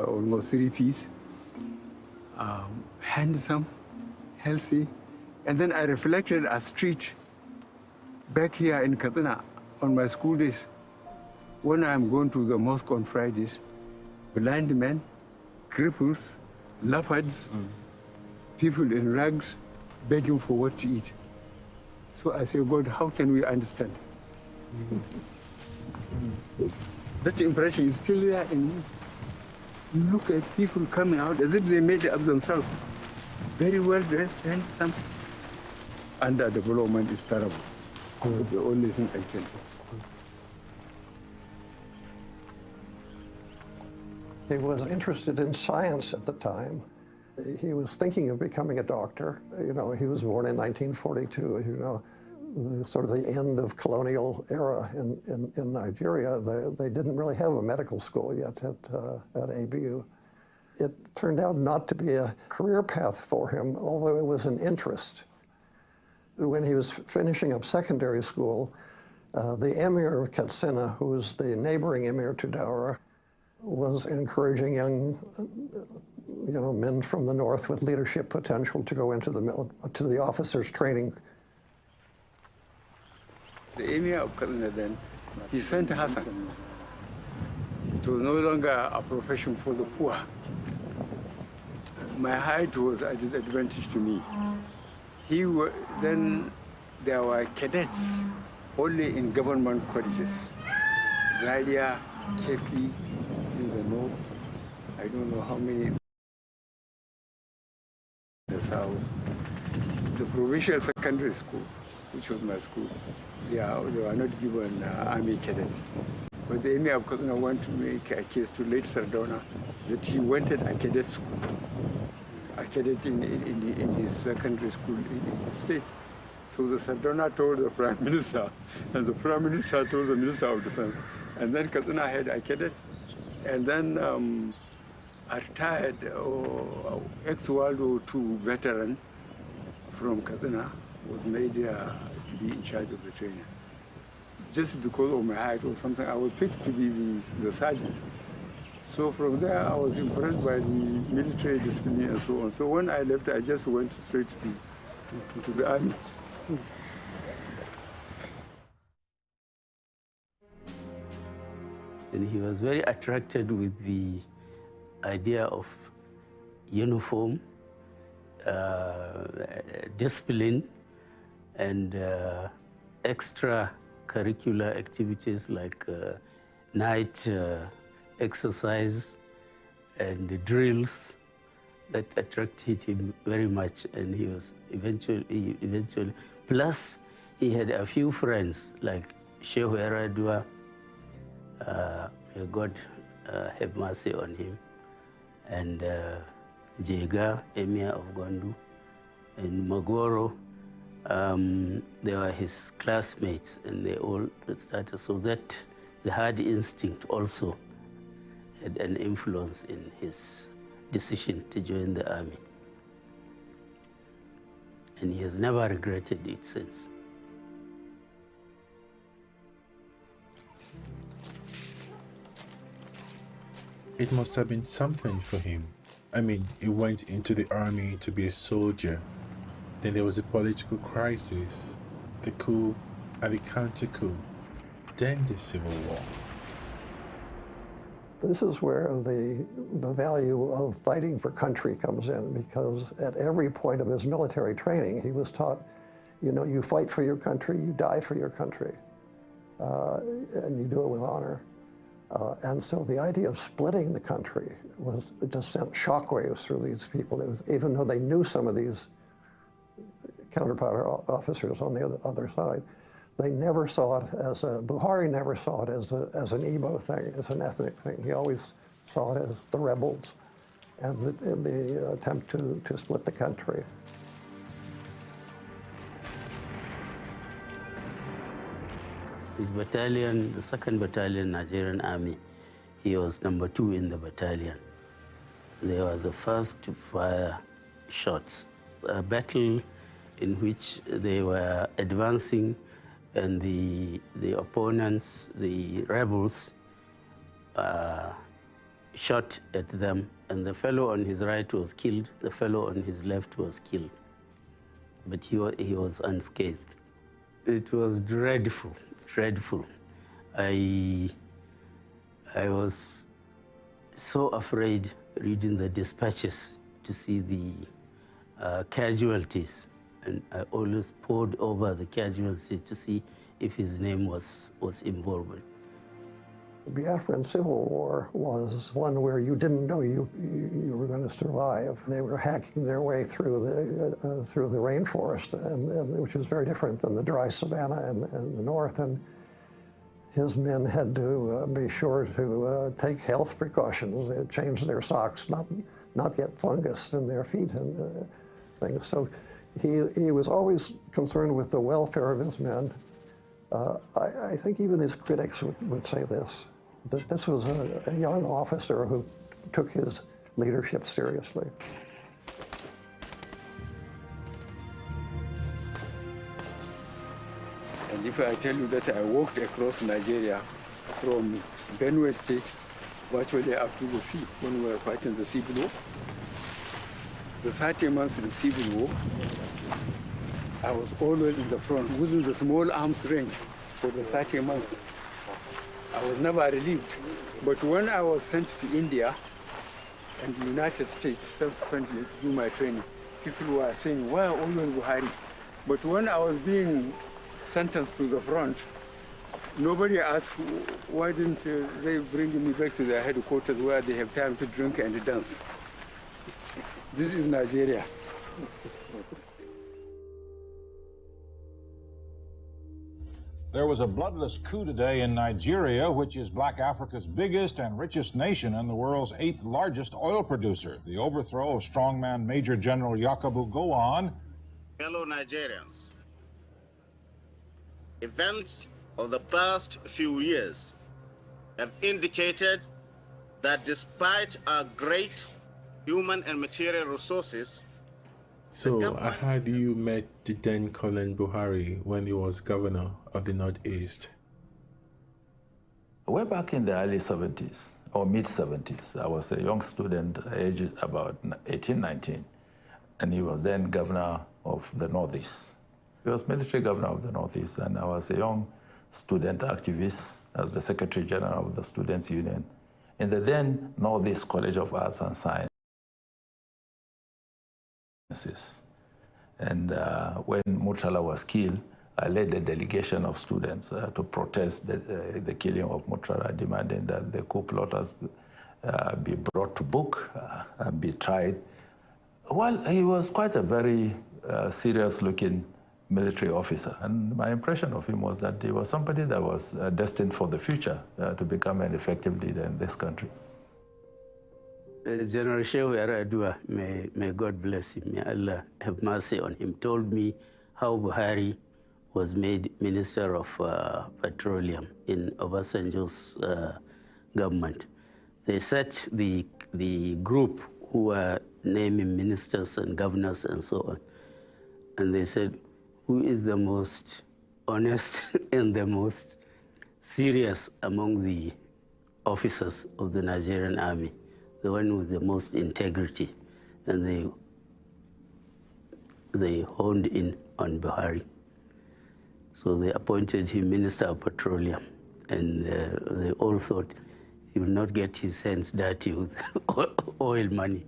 almost three-piece, handsome, healthy. And then I reflected a street back here in Katsina on my school days. When I'm going to the mosque on Fridays, blind men, cripples, leopards, people in rags begging for what to eat. So I say, God, how can we understand? That impression is still there in me. You look at people coming out as if they made it up themselves. Very well dressed, handsome. Underdevelopment is terrible. That's the only thing I can say. He was interested in science at the time. He was thinking of becoming a doctor. You know, he was born in 1942, you know, sort of the end of colonial era in Nigeria. They didn't really have a medical school yet at ABU. It turned out not to be a career path for him, although it was an interest. When he was finishing up secondary school, the Emir of Katsina, who was the neighboring Emir to Daura, was encouraging young men from the north with leadership potential to go into the officers' training. The Emir of Katsina then, he sent Hassan. It was no longer a profession for the poor. My height was a disadvantage to me. Then there were cadets only in government colleges. Zaria, Kepi, in the north, I don't know how many in the south. The provincial secondary school, which was my school, they were not given army cadets. But the Emir of Katsina wanted to make a case to late Sardona that he wanted a cadet school, a cadet in his secondary school in the state. So the Sardona told the Prime Minister, and the Prime Minister told the Minister of Defense. And then Katsina had a cadet. And then a retired ex-World War II veteran from Katsina was made to be in charge of the training. Just because of my height or something, I was picked to be the sergeant. So from there, I was impressed by the military discipline and so on. So when I left, I just went straight to the army. And he was very attracted with the idea of uniform, discipline, and extracurricular activities like night exercise and drills that attracted him very much. And he was eventually, plus he had a few friends like Sheikh Eradua, may God have mercy on him, and Jega, Emir of Gwandu, and Magoro. They were his classmates, and they all started, so that the hard instinct also had an influence in his decision to join the army. And he has never regretted it since. It must have been something for him. I mean, he went into the army to be a soldier. Then there was a political crisis, the coup and the counter-coup, then the civil war. This is where the value of fighting for country comes in, because at every point of his military training, he was taught, you know, you fight for your country, you die for your country, and you do it with honor. And so the idea of splitting the country just sent shockwaves through these people. Even though they knew some of these counterpart officers on the other side, they never saw it as Buhari never saw it as an Igbo thing, as an ethnic thing. He always saw it as the rebels and the attempt to split the country. His battalion, the 2nd Battalion Nigerian Army, he was number 2 in the battalion. They were the first to fire shots. A battle in which they were advancing and the opponents, the rebels, shot at them, and the fellow on his right was killed, the fellow on his left was killed. But he was unscathed. It was dreadful, dreadful. I was so afraid reading the dispatches to see the casualties, and I always pored over the casualties to see if his name was involved. The Biafran Civil War was one where you didn't know you were going to survive. They were hacking their way through the rainforest, which was very different than the dry savanna in the north. And his men had to be sure to take health precautions, change their socks, not get fungus in their feet and things. So he was always concerned with the welfare of his men. I think even his critics would say this, that this was a young officer who took his leadership seriously. And if I tell you that I walked across Nigeria from Benue State virtually up to the sea when we were fighting the Civil War, the 30 months of the Civil War, I was always in the front within the small arms range for the 30 months. I was never relieved. But when I was sent to India and the United States subsequently to do my training, people were saying, why always Buhari? But when I was being sentenced to the front, nobody asked, why didn't they bring me back to their headquarters where they have time to drink and dance? This is Nigeria. There was a bloodless coup today in Nigeria, which is Black Africa's biggest and richest nation and the world's 8th largest oil producer. The overthrow of strongman Major General Yakubu Gowon. Fellow Nigerians, events of the past few years have indicated that despite our great human and material resources, So I heard you met the then Colin Buhari when he was governor of the Northeast. Way back in the early 70s or mid-70s, I was a young student, aged about 18, 19, and he was then governor of the Northeast. He was military governor of the Northeast, and I was a young student activist as the Secretary General of the Students' Union in the then Northeast College of Arts and Science. And when Murtala was killed, I led a delegation of students to protest the killing of Murtala, demanding that the coup plotters be brought to book and be tried. Well, he was quite a very serious-looking military officer, and my impression of him was that he was somebody that was destined for the future to become an effective leader in this country. General Shehu Yaradua, may God bless him, may Allah have mercy on him, told me how Buhari was made Minister of Petroleum in Obasanjo's government. They set the group who were naming ministers and governors and so on, and they said, who is the most honest and the most serious among the officers of the Nigerian army? The one with the most integrity, and they honed in on Buhari. So they appointed him Minister of Petroleum, and they all thought he would not get his hands dirty with oil money.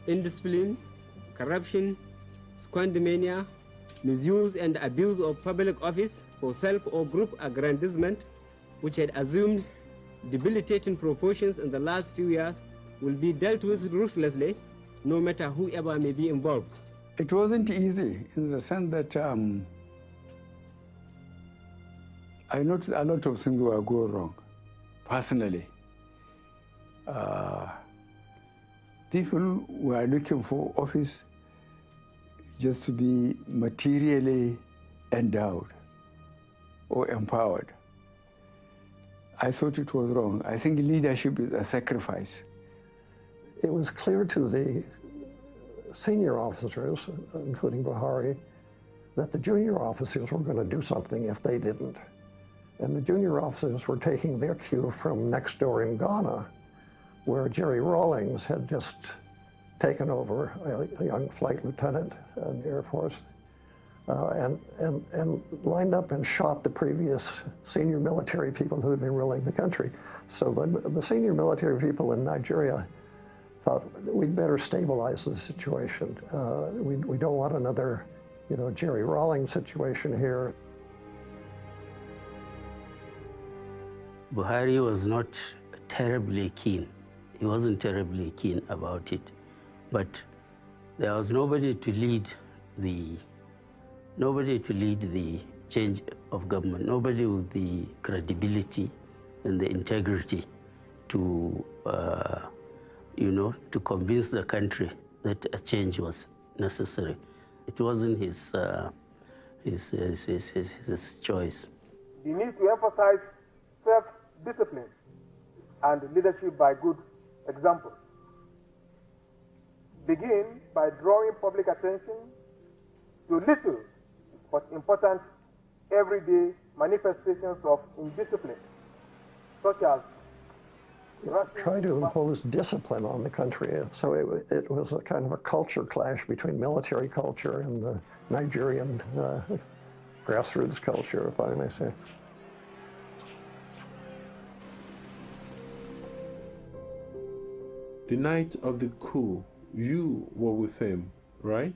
indiscipline, corruption, squandermania, misuse and abuse of public office for self or group aggrandizement, which had assumed debilitating proportions in the last few years, will be dealt with ruthlessly, no matter whoever may be involved. It wasn't easy in the sense that I noticed a lot of things were going wrong, personally. People were looking for office just to be materially endowed or empowered. I thought it was wrong. I think leadership is a sacrifice. It was clear to the senior officers, including Buhari, that the junior officers were going to do something if they didn't. And the junior officers were taking their cue from next door in Ghana, where Jerry Rawlings had just taken over, a young flight lieutenant in the Air Force, and lined up and shot the previous senior military people who had been ruling the country. So the senior military people in Nigeria thought, we'd better stabilize the situation. We don't want another, Jerry Rawlings situation here. Buhari was not terribly keen. He wasn't terribly keen about it, but there was nobody to lead the change of government, nobody with the credibility and the integrity to, to convince the country that a change was necessary. It wasn't his choice. You need to emphasize self-discipline and leadership by good example. Begin by drawing public attention to little but important everyday manifestations of indiscipline, such as try to impose discipline on the country. So it was a kind of a culture clash between military culture and the Nigerian grassroots culture, if I may say. The night of the coup, you were with him, right?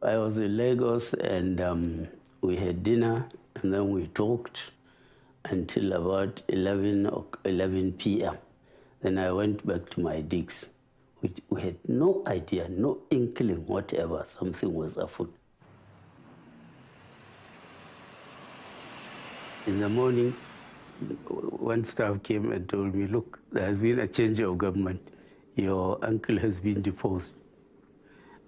I was in Lagos and we had dinner and then we talked until about 11 p.m. Then I went back to my digs. We had no idea, no inkling whatever, something was afoot. In the morning, one staff came and told me, look, there has been a change of government. Your uncle has been deposed.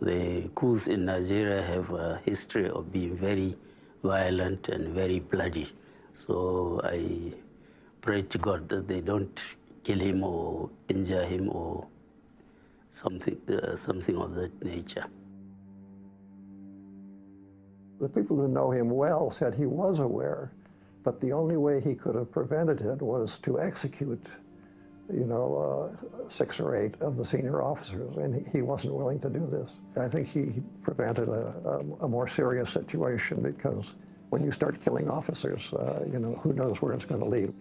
The coups in Nigeria have a history of being very violent and very bloody. So I pray to God that they don't kill him or injure him or something of that nature. The people who know him well said he was aware, but the only way he could have prevented it was to execute, 6 or 8 of the senior officers, and he wasn't willing to do this. I think he prevented a more serious situation, because when you start killing officers, who knows where it's going to lead.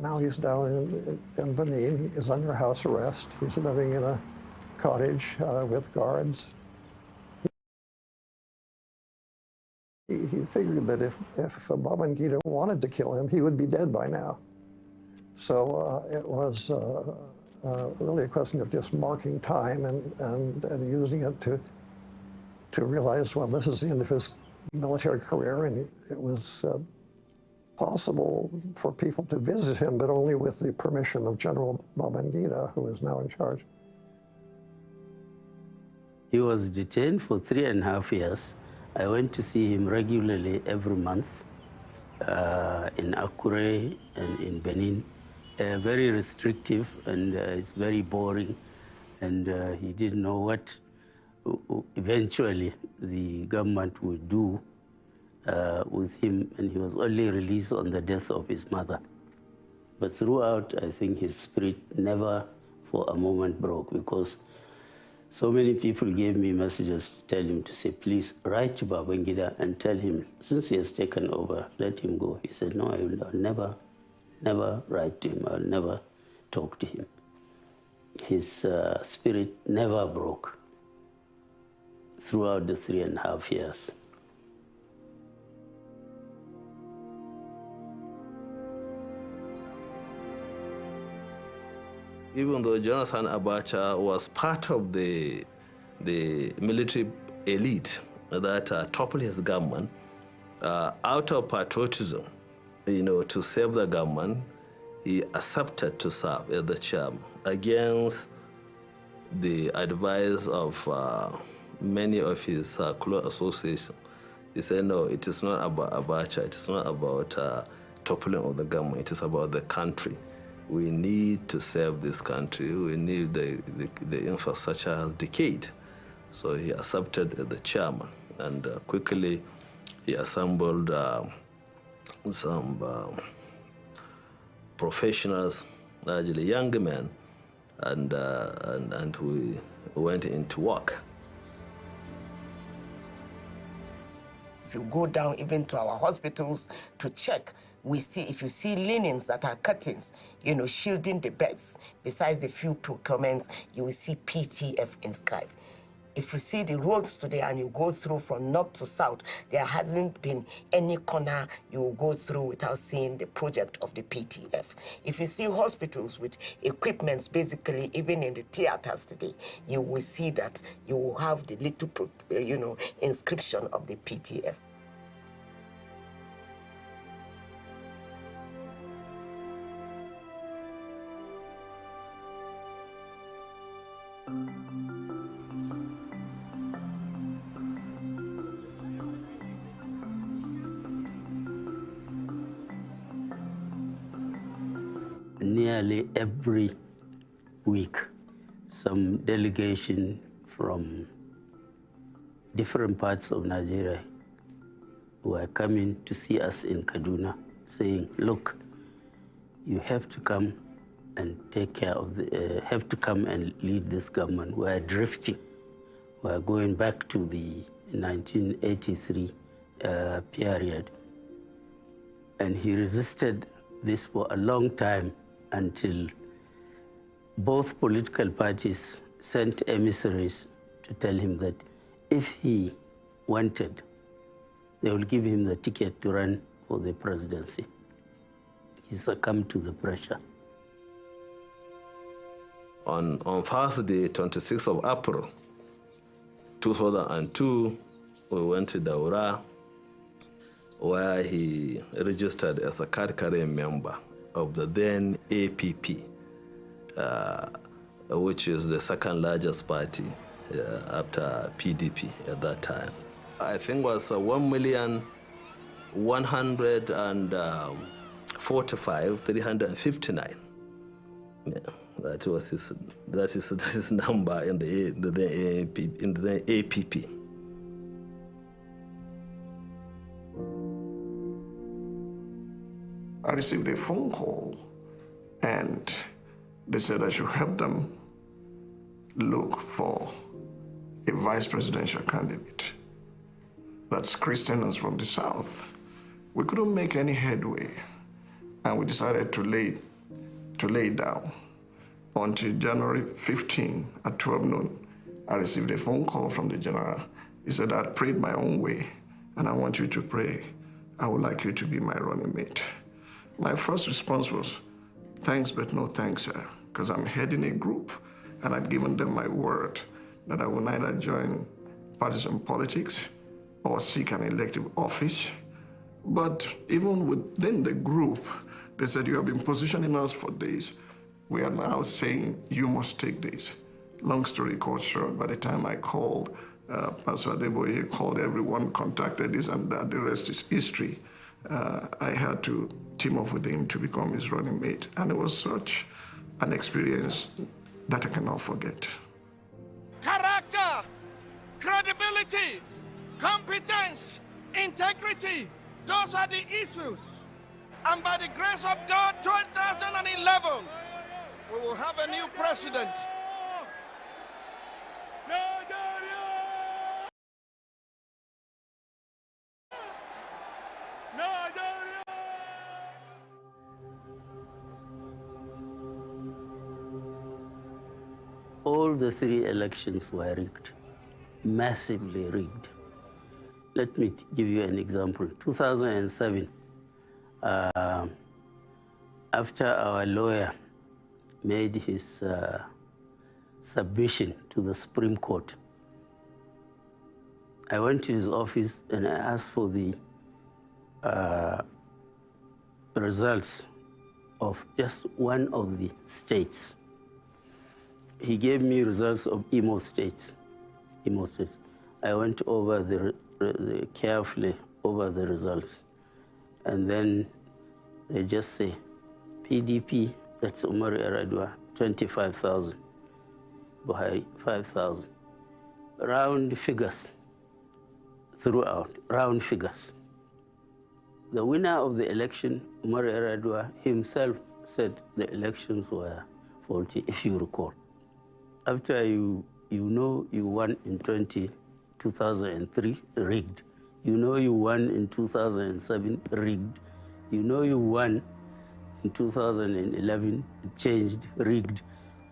Now he's down in Benin. He's under house arrest. He's living in a cottage with guards. He figured that if Babangida wanted to kill him, he would be dead by now. So it was really a question of just marking time and using it to realize, well, this is the end of his military career, and it was possible for people to visit him, but only with the permission of General Babangida, who is now in charge. He was detained for 3.5 years. I went to see him regularly every month in Akure and in Benin. Very restrictive, and it's very boring, and he didn't know what eventually the government would do with him, and he was only released on the death of his mother. But throughout, I think his spirit never for a moment broke, because So many people gave me messages to tell him to say, please write to Babangida and tell him, since he has taken over, let him go. He said, no, I'll never write to him. I'll never talk to him. His spirit never broke throughout the 3.5 years. Even though Jonathan Abacha was part of the military elite that toppled his government, out of patriotism, to save the government, he accepted to serve as the chairman against the advice of many of his close associations. He said, no, it is not about Abacha, it is not about toppling of the government, it is about the country. We need to save this country. We need the infrastructure has decayed. So he accepted the chairman, and quickly he assembled some professionals, largely young men, and we went into work. If you go down even to our hospitals to check, we see, if you see linens that are curtains, shielding the beds, besides the few procurements, you will see PTF inscribed. If you see the roads today and you go through from north to south, there hasn't been any corner you will go through without seeing the project of the PTF. If you see hospitals with equipments, basically even in the theaters today, you will see that you will have the little, inscription of the PTF. Nearly every week, some delegation from different parts of Nigeria were coming to see us in Kaduna, saying, look, you have to come and take care of have to come and lead this government. We're drifting. We're going back to the 1983 period. And he resisted this for a long time until both political parties sent emissaries to tell him that if he wanted, they will give him the ticket to run for the presidency. He succumbed to the pressure. On Thursday, 26th of April, 2002, we went to Daura, where he registered as a card-carrying member of the then APP, which is the second largest party after PDP at that time. I think it was 1,145,359. Yeah, that was his number in the APP. I received a phone call, and they said I should help them look for a vice presidential candidate. That's Christians from the South. We couldn't make any headway, and we decided to lay down. Until January 15 at 12 noon, I received a phone call from the general. He said, I prayed my own way, and I want you to pray. I would like you to be my running mate. My first response was, thanks, but no thanks, sir, because I'm heading a group, and I've given them my word that I will neither join partisan politics or seek an elective office. But even within the group, they said, you have been positioning us for days. We are now saying you must take this. Long story cut short, by the time I called, Pastor Adeboye called everyone, contacted this and that, the rest is history. I had to team up with him to become his running mate. And it was such an experience that I cannot forget. Character, credibility, competence, integrity, those are the issues. And by the grace of God, 2011, we will have a new president. All the three elections were rigged, massively rigged. Let me give you an example. 2007, after our lawyer made his submission to the Supreme Court, I went to his office and I asked for the results of just one of the states. He gave me results of Imo States. I went over carefully over the results. And then they just say, PDP, that's Umar Yar'Adua, 25,000. Buhari, 5,000. Round figures throughout, round figures. The winner of the election, Umar Yar'Adua, himself said the elections were faulty, if you recall. After you know you won in 2003, rigged. You know you won in 2007, rigged. You know you won in 2011, changed, rigged.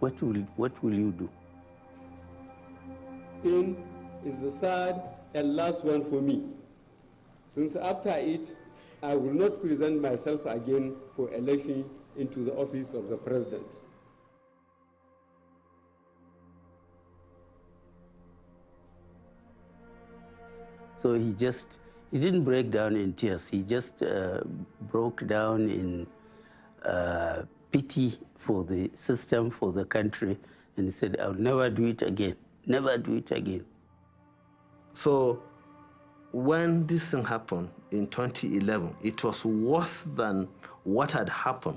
What will you do? In is the third and last one for me, since after it, I will not present myself again for election into the office of the president. So he didn't break down in tears. He just broke down in pity for the system, for the country, and he said, I'll never do it again, never do it again. So when this thing happened in 2011, it was worse than what had happened